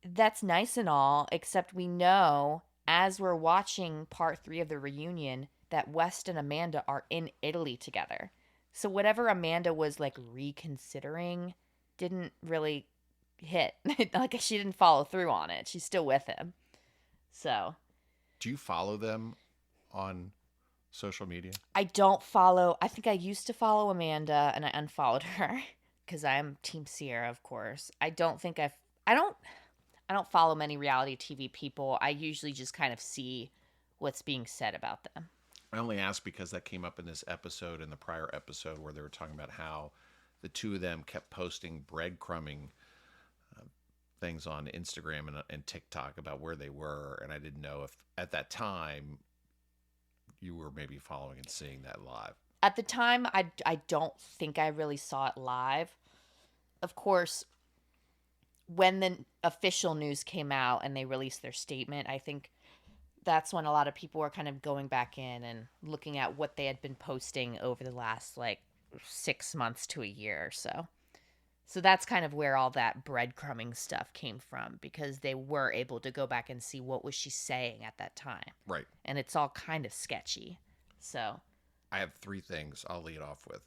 that's nice and all, except we know as we're watching part 3 of the reunion that West and Amanda are in Italy together. So whatever Amanda was like reconsidering didn't really hit. Like she didn't follow through on it. She's still with him. So Do you follow them on social media? I think I used to follow Amanda and I unfollowed her because I'm Team Sierra, of course. I don't follow many reality TV people. I usually just kind of see what's being said about them. I only asked because that came up in this episode, in the prior episode, where they were talking about how the two of them kept posting breadcrumbing things on Instagram and TikTok about where they were. And I didn't know if at that time you were maybe following and seeing that live. At the time, I don't think I really saw it live. Of course, when the official news came out and they released their statement, I think that's when a lot of people were kind of going back in and looking at what they had been posting over the last like 6 months to a year or so. So that's kind of where all that breadcrumbing stuff came from, because they were able to go back and see what was she saying at that time. Right. And it's all kind of sketchy. So I have 3 things I'll lead off with.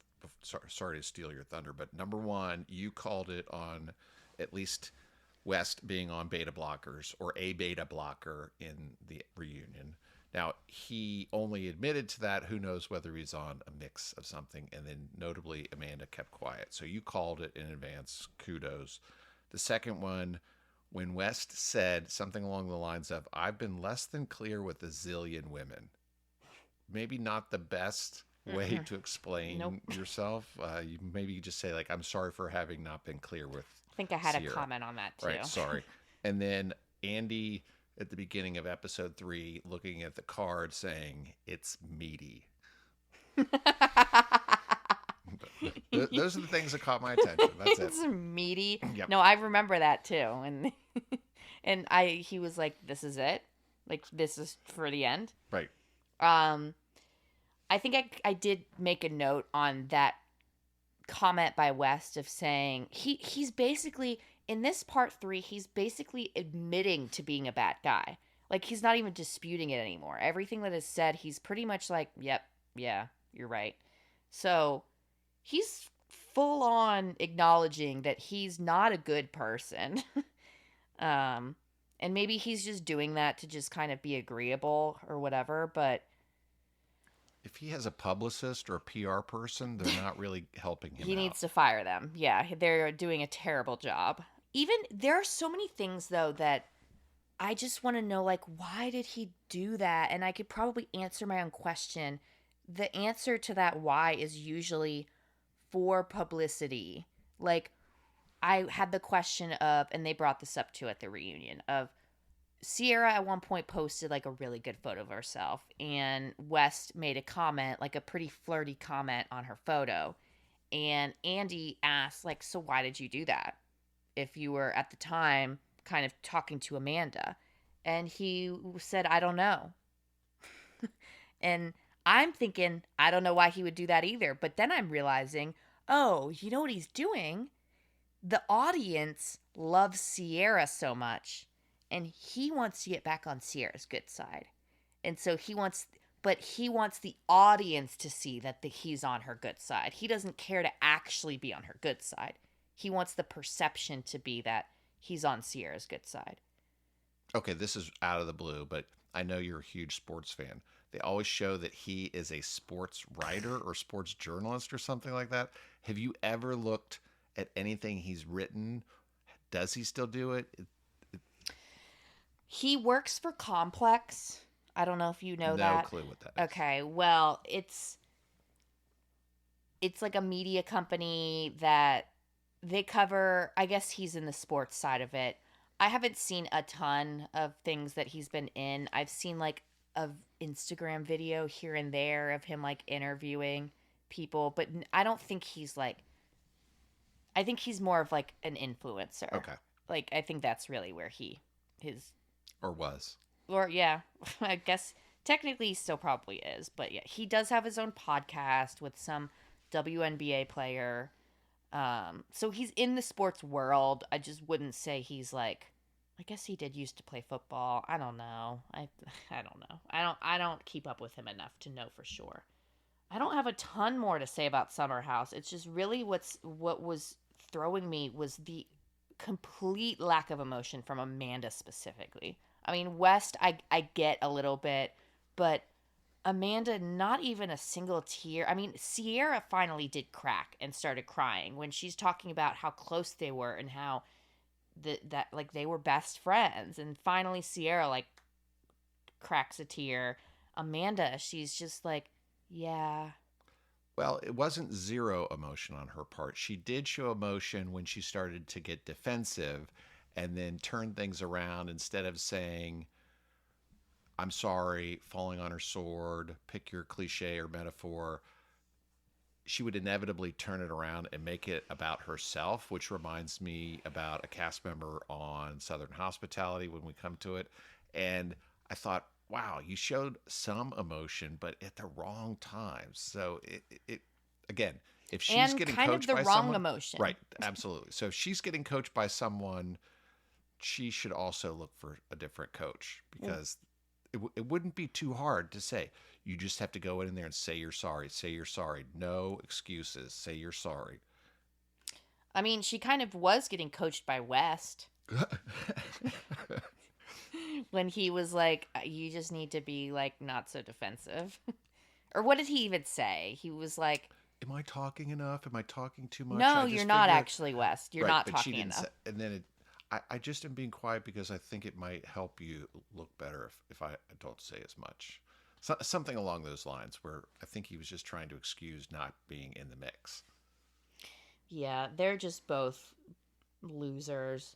Sorry to steal your thunder, but number 1, you called it on at least West being on beta blockers or a beta blocker in the reunion. Now, he only admitted to that. Who knows whether he's on a mix of something. And then notably, Amanda kept quiet. So you called it in advance. Kudos. The second one, when West said something along the lines of, I've been less than clear with a zillion women. Maybe not the best way to explain yourself. You maybe just say, like, I'm sorry for having not been clear with I think I had Sierra. a comment on that too. Right, sorry. And then Andy at the beginning of episode 3 looking at the card saying, it's meaty. Those are the things that caught my attention. That's it. It's meaty. Yep. No, I remember that too. And he was like, this is it? Like, this is for the end? Right. I think I did make a note on that comment by West of saying he's basically, in this part 3, he's basically admitting to being a bad guy. Like, he's not even disputing it anymore. Everything that is said, he's pretty much like, yep, yeah, you're right. So he's full on acknowledging that he's not a good person. um and maybe he's just doing that to just kind of be agreeable or whatever, but If he has a publicist or a PR person, they're not really helping him he out. needs to fire them. Yeah, they're doing a terrible job. Even there are so many things though that I just want to know, like, why did he do that? And I could probably answer my own question. The answer to that why is usually for publicity. Like, I had the question of, and they brought this up too at the reunion, of Sierra at one point posted like a really good photo of herself, and West made a comment, like a pretty flirty comment on her photo. And Andy asked, like, so why did you do that? If you were at the time kind of talking to Amanda. And he said, I don't know. And I'm thinking, I don't know why he would do that either. But then I'm realizing, oh, you know what he's doing? The audience loves Sierra so much, and he wants to get back on Sierra's good side. And so he wants the audience to see that he's on her good side. He doesn't care to actually be on her good side. He wants the perception to be that he's on Sierra's good side. Okay, this is out of the blue, but I know you're a huge sports fan. They always show that he is a sports writer or sports journalist or something like that. Have you ever looked at anything he's written? Does he still do it? He works for Complex. I don't know if you know No that. clue what that is. Okay, well, it's like a media company that they cover, I guess he's in the sports side of it. I haven't seen a ton of things that he's been in. I've seen like a Instagram video here and there of him like interviewing people, but I don't think he's like, I think he's more of like an influencer. Okay. Like I think that's really where his Or was. or yeah, I guess technically he still probably is, but yeah, he does have his own podcast with some WNBA player. So he's in the sports world. I just wouldn't say he's like. I guess he did used to play football. I don't know. I don't know. I don't keep up with him enough to know for sure. I don't have a ton more to say about Summer House. It's just really what was throwing me was the complete lack of emotion from Amanda specifically. I mean, West I get a little bit, but Amanda, not even a single tear. I mean, Sierra finally did crack and started crying when she's talking about how close they were and how that like they were best friends. And finally Sierra like cracks a tear. Amanda, she's just like, yeah. Well, it wasn't zero emotion on her part. She did show emotion when she started to get defensive and then turn things around instead of saying, I'm sorry, falling on her sword, pick your cliche or metaphor. She would inevitably turn it around and make it about herself, which reminds me about a cast member on Southern Hospitality when we come to it. And I thought, wow, you showed some emotion, but at the wrong time. So it again, if she's And getting kind of coached the by wrong someone, emotion. right? Absolutely. So if she's getting coached by someone, she should also look for a different coach because it wouldn't be too hard to say. You just have to go in there and say you're sorry. Say you're sorry. No excuses. Say you're sorry. I mean, she kind of was getting coached by West when he was like, you just need to be like not so defensive. Or what did he even say? He was like, Am I talking enough? Am I talking too much? no, I you're just not figured, actually, West. You're right, not but she talking didn't say, enough. and then I just am being quiet because I think it might help you look better if I don't say as much. So, something along those lines where I think he was just trying to excuse not being in the mix. Yeah, they're just both losers.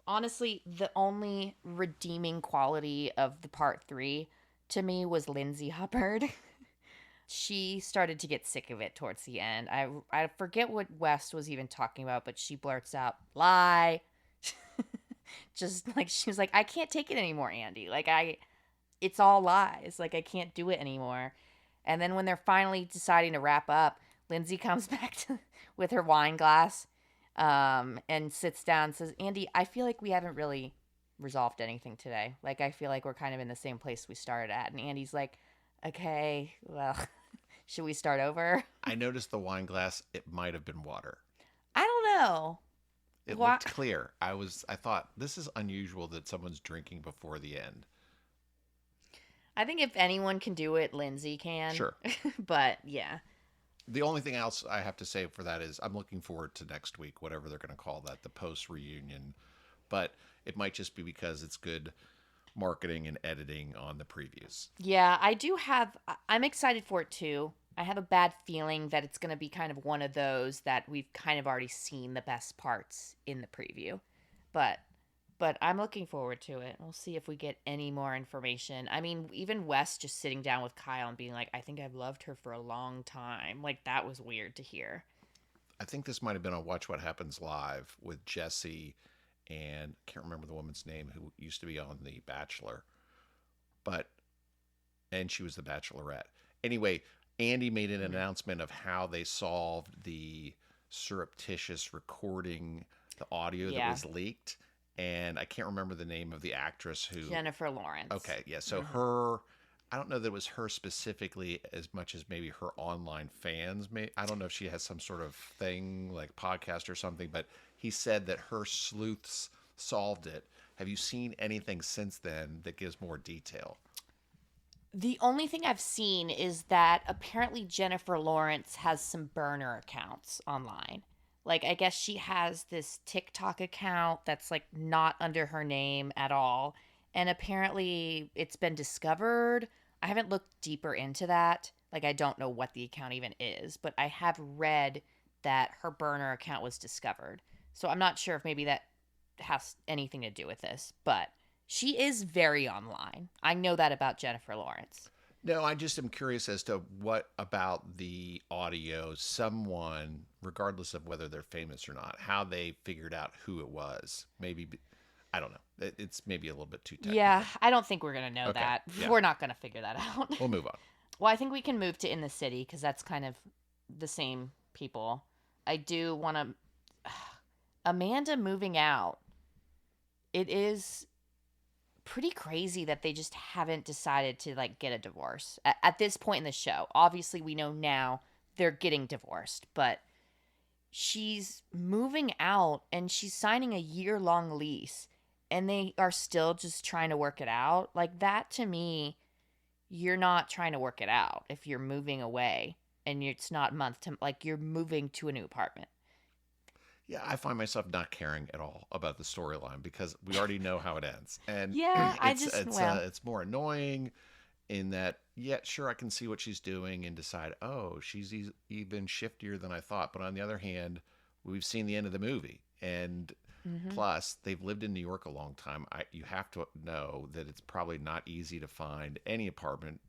Honestly, the only redeeming quality of the part 3 to me was Lindsay Hubbard. She started to get sick of it towards the end. I forget what West was even talking about, but she blurts out, "Lie." Just like she was like, "I can't take it anymore, Andy. Like it's all lies. Like I can't do it anymore." And then when they're finally deciding to wrap up, Lindsay comes back with her wine glass and sits down and says, Andy, I feel like we haven't really resolved anything today. Like, I feel like we're kind of in the same place we started at. And Andy's like, okay, well, Should we start over? I noticed the wine glass, it might have been water. I don't know. It Why? looked clear. I thought this is unusual that someone's drinking before the end. I think if anyone can do it, Lindsay can. Sure. But yeah. The only thing else I have to say for that is I'm looking forward to next week, whatever they're going to call that, the post reunion. But it might just be because it's good marketing and editing on the previews. Yeah, I'm excited for it too. I have a bad feeling that it's going to be kind of one of those that we've kind of already seen the best parts in the preview. But but I'm looking forward to it. We'll see if we get any more information. I mean, even Wes just sitting down with Kyle and being like, "I think I've loved her for a long time." Like that was weird to hear. I think this might have been on Watch What Happens Live with Jesse and I can't remember the woman's name who used to be on The Bachelor, but and she was the Bachelorette. Anyway, Andy made an announcement of how they solved the surreptitious recording, the audio that Yeah. was leaked, and I can't remember the name of the actress who. Jennifer Lawrence. Okay, yeah. So her, I don't know that it was her specifically as much as maybe her online fans. May I don't know if she has some sort of thing like podcast or something, but he said that her sleuths solved it. Have you seen anything since then that gives more detail? The only thing I've seen is that apparently Jennifer Lawrence has some burner accounts online. Like, I guess she has this TikTok account that's like not under her name at all. And apparently it's been discovered. I haven't looked deeper into that. Like, I don't know what the account even is, but I have read that her burner account was discovered. So I'm not sure if maybe that has anything to do with this, but she is very online. I know that about Jennifer Lawrence. No, I just am curious as to what about the audio, someone, regardless of whether they're famous or not, how they figured out who it was. Maybe, I don't know. It's maybe a little bit too technical. Yeah, I don't think we're going to know Okay, that. yeah. We're not going to figure that out. We'll move on. Well, I think we can move to In the City because that's kind of the same people. I do want to. Amanda moving out. It is pretty crazy that they just haven't decided to like get a divorce at this point in the show. Obviously, we know now they're getting divorced, but she's moving out and she's signing a year-long lease and they are still just trying to work it out. Like that to me, you're not trying to work it out if you're moving away and it's not month to like you're moving to a new apartment. Yeah, I find myself not caring at all about the storyline because we already know how it ends, and Yeah, it's more annoying in that. Yeah, sure, I can see what she's doing and decide, oh, she's even shiftier than I thought. But on the other hand, we've seen the end of the movie, and plus they've lived in New York a long time. You have to know that it's probably not easy to find any apartment.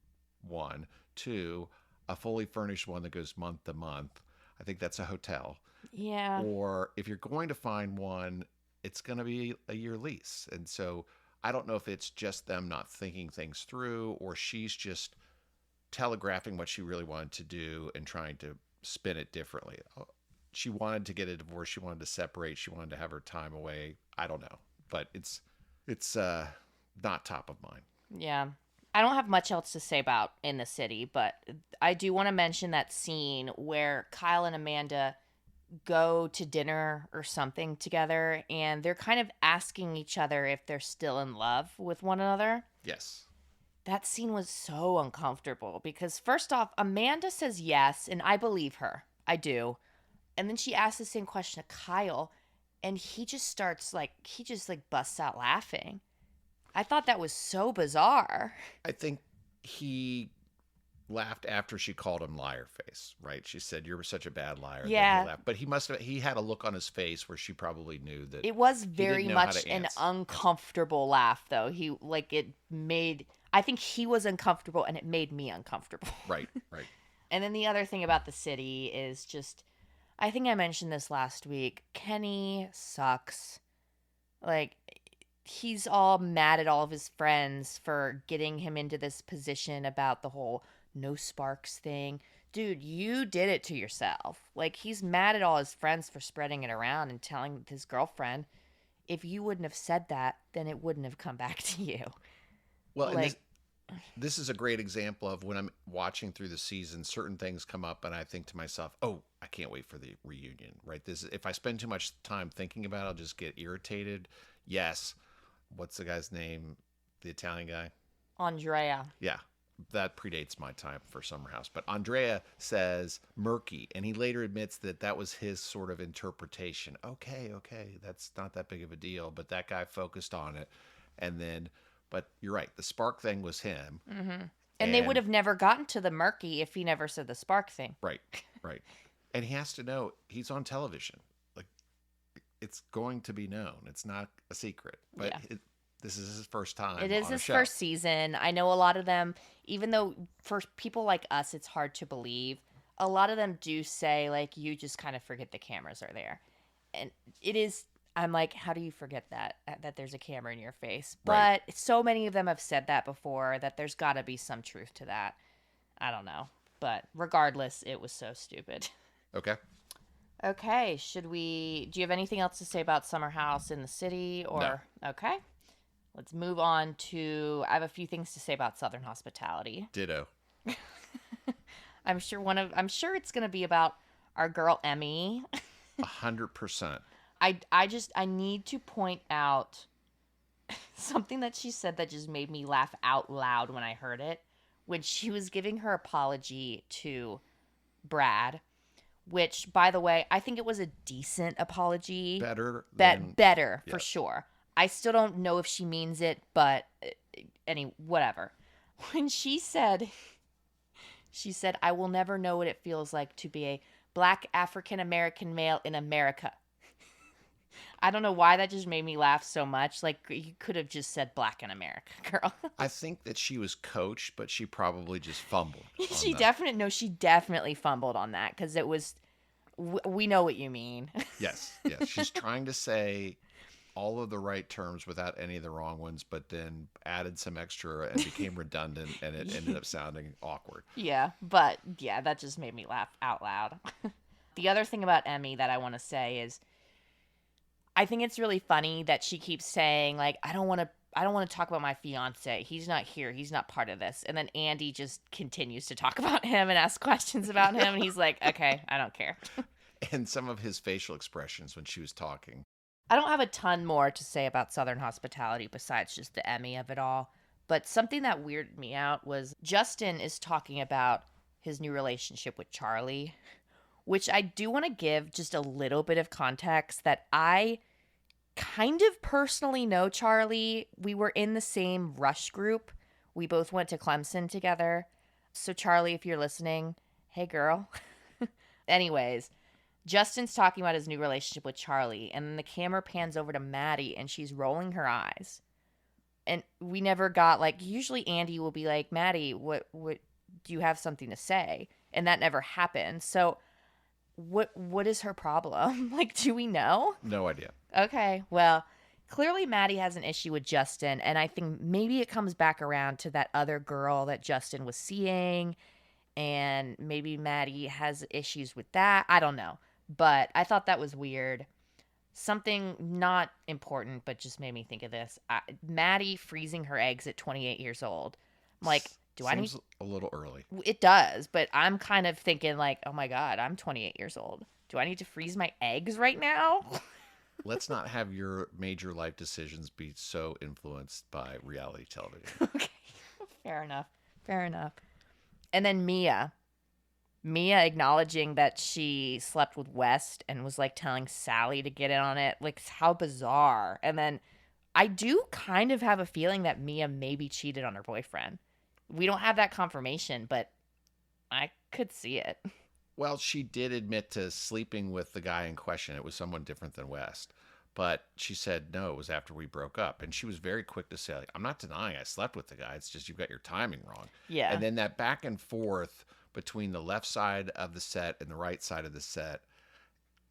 One, two, a fully furnished one that goes month to month. I think that's a hotel. Yeah. Or if you're going to find one, it's going to be a year lease. And so I don't know if it's just them not thinking things through or she's just telegraphing what she really wanted to do and trying to spin it differently. She wanted to get a divorce. She wanted to separate. She wanted to have her time away. I don't know. But it's not top of mind. Yeah. I don't have much else to say about In the City, but I do want to mention that scene where Kyle and Amanda go to dinner or something together and they're kind of asking each other if they're still in love with one another. Yes. That scene was so uncomfortable because first off, Amanda says yes, and I believe her. I do. And then she asks the same question to Kyle, and he just busts out laughing. I thought that was so bizarre. I think he laughed after she called him liar face, right? She said, "You're such a bad liar." Yeah. Then he laughed. But he had a look on his face where she probably knew that It was didn't very know how much to an answer. uncomfortable laugh, though. I think he was uncomfortable and it made me uncomfortable. Right, right. And then the other thing about the city is just, I think I mentioned this last week. Kenny sucks. Like, he's all mad at all of his friends for getting him into this position about the whole no sparks thing. Dude, you did it to yourself. Like, he's mad at all his friends for spreading it around and telling his girlfriend, if you wouldn't have said that, then it wouldn't have come back to you. Well, and Like, this is a great example of when I'm watching through the season, certain things come up and I think to myself, oh, I can't wait for the reunion, right? This, if I spend too much time thinking about it, I'll just get irritated. Yes. What's the guy's name? The Italian guy? Andrea. Yeah. That predates my time for Summer House. But Andrea says murky, and he later admits that that was his sort of interpretation. Okay, that's not that big of a deal, but that guy focused on it. And then, but you're right, the spark thing was him. Mm-hmm. And they would have never gotten to the murky if he never said the spark thing. Right. And he has to know he's on television. Like, it's going to be known. It's not a secret. But this is his first time. It is his first season. I know a lot of them, even though for people like us, it's hard to believe, a lot of them do say, like, you just kind of forget the cameras are there. And it is, I'm like, how do you forget that there's a camera in your face? Right. But so many of them have said that before that there's got to be some truth to that. I don't know. But regardless, it was so stupid. Okay. Okay. Do you have anything else to say about Summer House in the city? Or No. Okay. Let's move on to, I have a few things to say about Southern hospitality. Ditto. I'm sure it's going to be about our girl Emmy. 100%. I need to point out something that she said that just made me laugh out loud when I heard it. When she was giving her apology to Brad, which, by the way, I think it was a decent apology. Better for sure. I still don't know if she means it, but whatever. When she said, I will never know what it feels like to be a Black African-American male in America. I don't know why that just made me laugh so much. Like, you could have just said Black in America, girl. I think that she was coached, but she probably just fumbled. She definitely fumbled on that because it was, we know what you mean. Yes. She's trying to say all of the right terms without any of the wrong ones, but then added some extra and became redundant, and it ended up sounding awkward. That just made me laugh out loud. The other thing about Emmy that I want to say is, I think it's really funny that she keeps saying, like, I don't want to talk about my fiance. He's not here. He's not part of this. And then Andy just continues to talk about him and ask questions about him. And he's like, okay, I don't care. And some of his facial expressions when she was talking. I don't have a ton more to say about Southern hospitality besides just the Emmy of it all. But something that weirded me out was Justin is talking about his new relationship with Charlie, which I do want to give just a little bit of context that I kind of personally know Charlie. We were in the same Rush group. We both went to Clemson together. So Charlie, if you're listening, hey girl. Anyways, Justin's talking about his new relationship with Charlie, and then the camera pans over to Maddie, and she's rolling her eyes. And we never got, like, usually Andy will be like, Maddie, what do you have something to say? And that never happened. So what is her problem? Like, do we know? No idea. Okay, well, clearly Maddie has an issue with Justin, and I think maybe it comes back around to that other girl that Justin was seeing, and maybe Maddie has issues with that. I don't know. But I thought that was weird. Something not important, but just made me think of this. Maddie freezing her eggs at 28 years old. I'm like, Seems a little early. It does, but I'm kind of thinking like, oh my God, I'm 28 years old. Do I need to freeze my eggs right now? Let's not have your major life decisions be so influenced by reality television. Okay, fair enough. And then Mia acknowledging that she slept with West and was like telling Sally to get in on it. Like, how bizarre. And then I do kind of have a feeling that Mia maybe cheated on her boyfriend. We don't have that confirmation, but I could see it. Well, she did admit to sleeping with the guy in question. It was someone different than West. But she said, no, it was after we broke up. And she was very quick to say, like, I'm not denying I slept with the guy. It's just you've got your timing wrong. Yeah. And then that back and forth between the left side of the set and the right side of the set,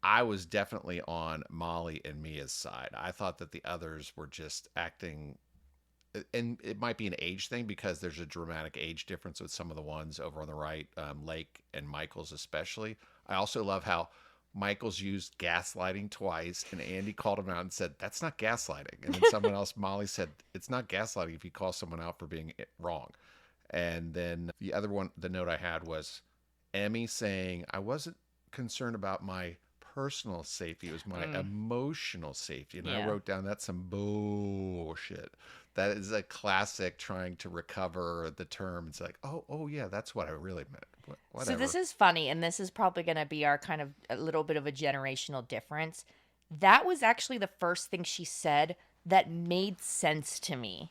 I was definitely on Molly and Mia's side. I thought that the others were just acting, and it might be an age thing because there's a dramatic age difference with some of the ones over on the right, Lake and Michael's especially. I also love how Michael's used gaslighting twice, and Andy called him out and said, that's not gaslighting. And then someone else, Molly, said, it's not gaslighting if you call someone out for being wrong. And then the other one, the note I had was Emmy saying, I wasn't concerned about my personal safety. It was my emotional safety. And I Yeah. wrote down, that's some bullshit. That is a classic trying to recover the term. It's like, oh yeah, that's what I really meant. So this Whatever. is funny, and this is probably going to be our kind of a little bit of a generational difference. That was actually the first thing she said that made sense to me.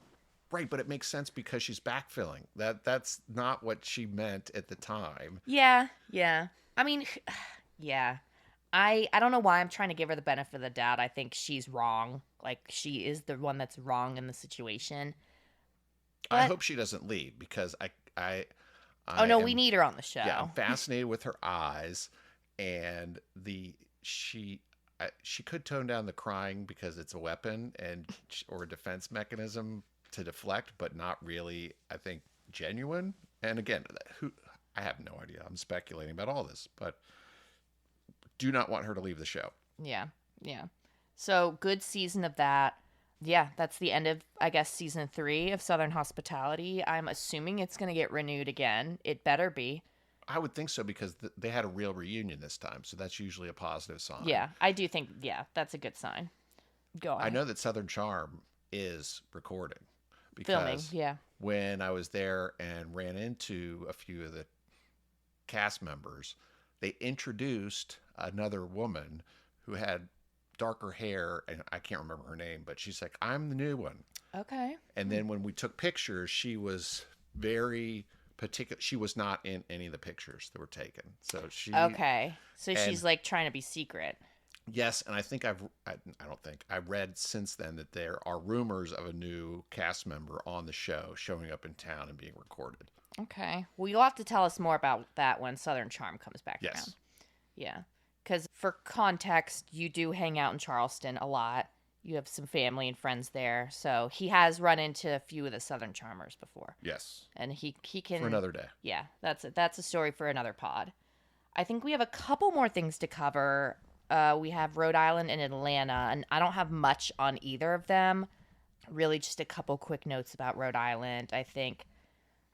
Right, but it makes sense because she's backfilling. That's not what she meant at the time. Yeah, yeah. I mean, yeah. I don't know why I'm trying to give her the benefit of the doubt. I think she's wrong. Like she is the one that's wrong in the situation. I But hope she doesn't leave because I oh I no, we am need her on the yeah, I'm show. fascinated with her eyes and she could tone down the crying because it's a weapon and or a defense mechanism to deflect, but not really, I think, genuine. And again, who I have no idea. I'm speculating about all this, but do not want her to leave the show. Yeah, yeah. So good season of that. Yeah, that's the end of, I guess, season 3 of Southern Hospitality. I'm assuming it's going to get renewed again. It better be. I would think so because they had a real reunion this time, so that's usually a positive sign. Yeah, I do think, yeah, that's a good sign. Go I ahead. know that Southern Charm is recording Filming, because yeah. when I was there and ran into a few of the cast members, they introduced another woman who had darker hair, and I can't remember her name, but she's like, I'm the new one. Okay. And then when we took pictures, she was very particular. She was not in any of the pictures that were taken. So Okay. So and she's like trying to be secret. yes, and I think I don't think, I read since then that there are rumors of a new cast member on the show showing up in town and being recorded. Okay. Well, you'll have to tell us more about that when Southern Charm comes back Yes. around. Yeah. Because for context, you do hang out in Charleston a lot. You have some family and friends there. So he has run into a few of the Southern Charmers before. Yes. And he can. For another day. Yeah, that's a story for another pod. I think we have a couple more things to cover. We have Rhode Island and Atlanta, and I don't have much on either of them. Really, just a couple quick notes about Rhode Island.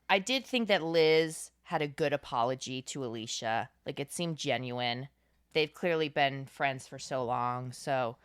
I did think that Liz had a good apology to Alicia. Like, it seemed genuine. They've clearly been friends for so long, so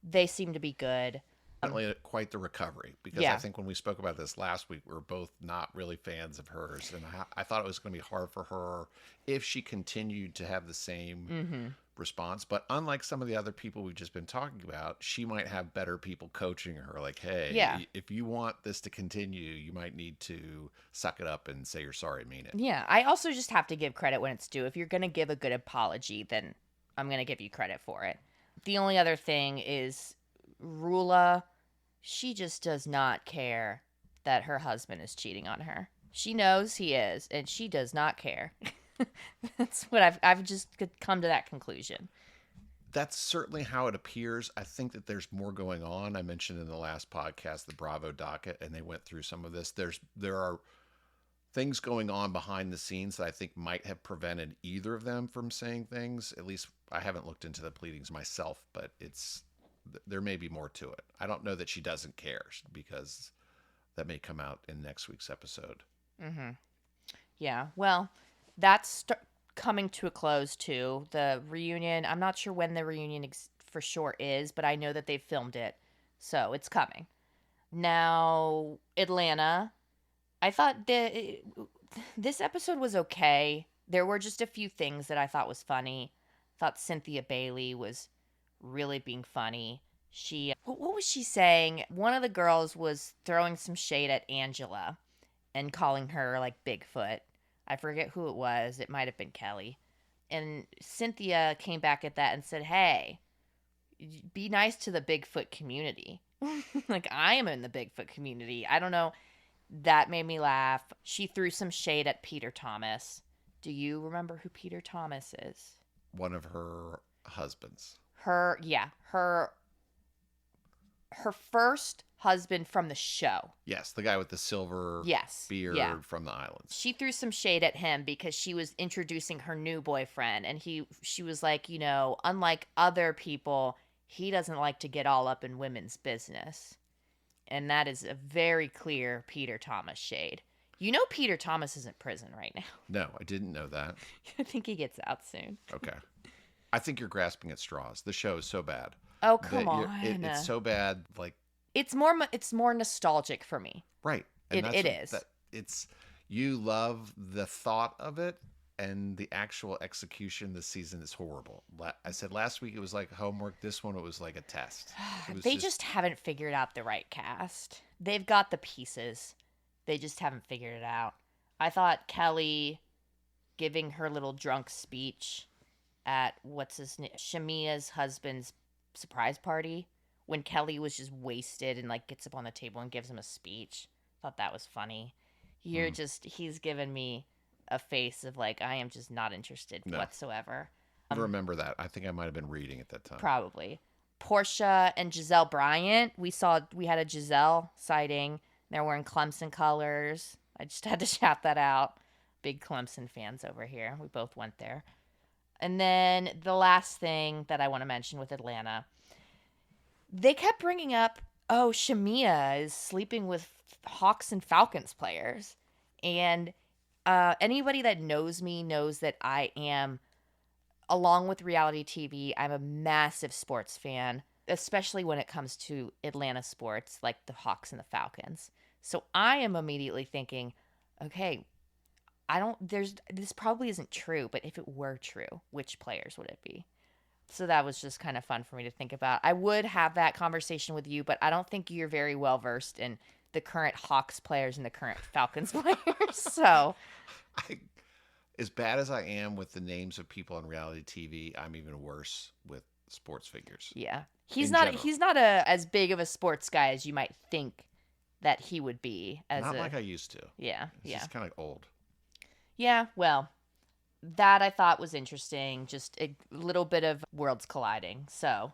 they seem to be good. Definitely quite the recovery because I Yeah. think when we spoke about this last week, we were both not really fans of hers. And I thought it was going to be hard for her if she continued to have the same Mm-hmm. response. But unlike some of the other people we've just been talking about, she might have better people coaching her. Like, hey, Yeah. if you want this to continue, you might need to suck it up and say you're sorry and mean it. Yeah, I also just have to give credit when it's due. If you're going to give a good apology, then I'm going to give you credit for it. The only other thing is Rula, she just does not care that her husband is cheating on her. She knows he is, and she does not care. That's what I've just come to that conclusion. That's certainly how it appears. I think that there's more going on. I mentioned in the last podcast the Bravo docket, and they went through some of this. There are things going on behind the scenes that I think might have prevented either of them from saying things. At least I haven't looked into the pleadings myself, but there may be more to it. I don't know that she doesn't care because that may come out in next week's episode. Mm-hmm. Yeah, well, that's coming to a close too. The reunion, I'm not sure when the reunion for sure is, but I know that they've filmed it, so it's coming. Now, Atlanta, I thought this episode was okay. There were just a few things that I thought was funny. I thought Cynthia Bailey was really being funny. What was she saying? One of the girls was throwing some shade at Angela and calling her like Bigfoot. I forget who it was. It might have been Kelly. And Cynthia came back at that and said, hey, be nice to the Bigfoot community. Like, I am in the Bigfoot community. I don't know. That made me laugh. She threw some shade at Peter Thomas. Do you remember who Peter Thomas is? One of her husbands. Her first husband from the show. Yes, the guy with the silver beard from the islands. She threw some shade at him because she was introducing her new boyfriend, and she was like, unlike other people, he doesn't like to get all up in women's business. And that is a very clear Peter Thomas shade. You know Peter Thomas is in prison right now. No, I didn't know that. I think he gets out soon. Okay. I think you're grasping at straws. The show is so bad. Oh, come that on. It's so bad. Like, it's more nostalgic for me. right. It is. You love the thought of it, and the actual execution this season is horrible. I said last week it was like homework. This one, it was like a test. They just haven't figured out the right cast. They've got the pieces. They just haven't figured it out. I thought Kelly giving her little drunk speech at Shamia's husband's surprise party, when Kelly was just wasted and like gets up on the table and gives him a speech. Thought that was funny. He's given me a face of like, I am just not interested whatsoever. I remember that. I think I might have been reading at that time. Probably. Portia and Giselle Bryant. We had a Giselle sighting. They're wearing Clemson colors. I just had to shout that out. Big Clemson fans over here. We both went there. And then the last thing that I want to mention with Atlanta, they kept bringing up, oh, Shamia is sleeping with Hawks and Falcons players. And anybody that knows me knows that I am, along with reality TV, I'm a massive sports fan, especially when it comes to Atlanta sports, like the Hawks and the Falcons. So I am immediately thinking, okay, this probably isn't true, but if it were true, which players would it be? So that was just kind of fun for me to think about. I would have that conversation with you, but I don't think you're very well versed in the current Hawks players and the current Falcons players. So as bad as I am with the names of people on reality TV, I'm even worse with sports figures. Yeah. He's not as big of a sports guy as you might think that he would be. Not like I used to. Yeah. He's just kind of old. Yeah, well, that I thought was interesting. Just a little bit of worlds colliding. So,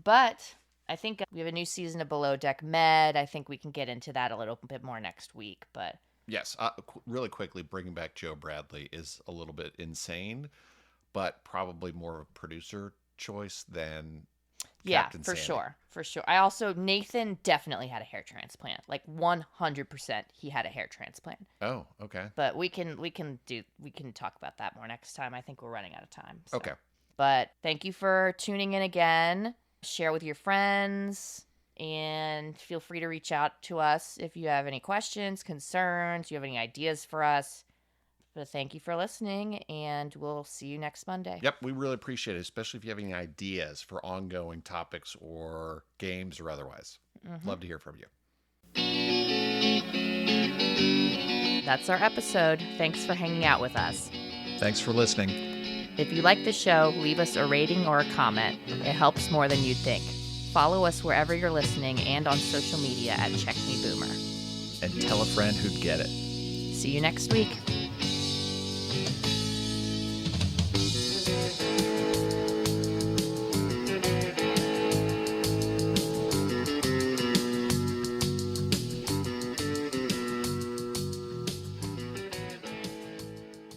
but I think we have a new season of Below Deck Med. I think we can get into that a little bit more next week. But yes, really quickly, bringing back Joe Bradley is a little bit insane, but probably more of a producer choice than Captain Sandy. For sure. I also, Nathan definitely had a hair transplant. Like 100% he had a hair transplant. Oh, okay. But we can talk about that more next time. I think we're running out of time. So. Okay. But thank you for tuning in again. Share with your friends, and feel free to reach out to us if you have any questions, concerns, you have any ideas for us. But thank you for listening, and we'll see you next Monday. Yep, we really appreciate it, especially if you have any ideas for ongoing topics or games or otherwise. Mm-hmm. Love to hear from you. That's our episode. Thanks for hanging out with us. Thanks for listening. If you like the show, leave us a rating or a comment. It helps more than you'd think. Follow us wherever you're listening and on social media at Check Me Boomer. And tell a friend who'd get it. See you next week.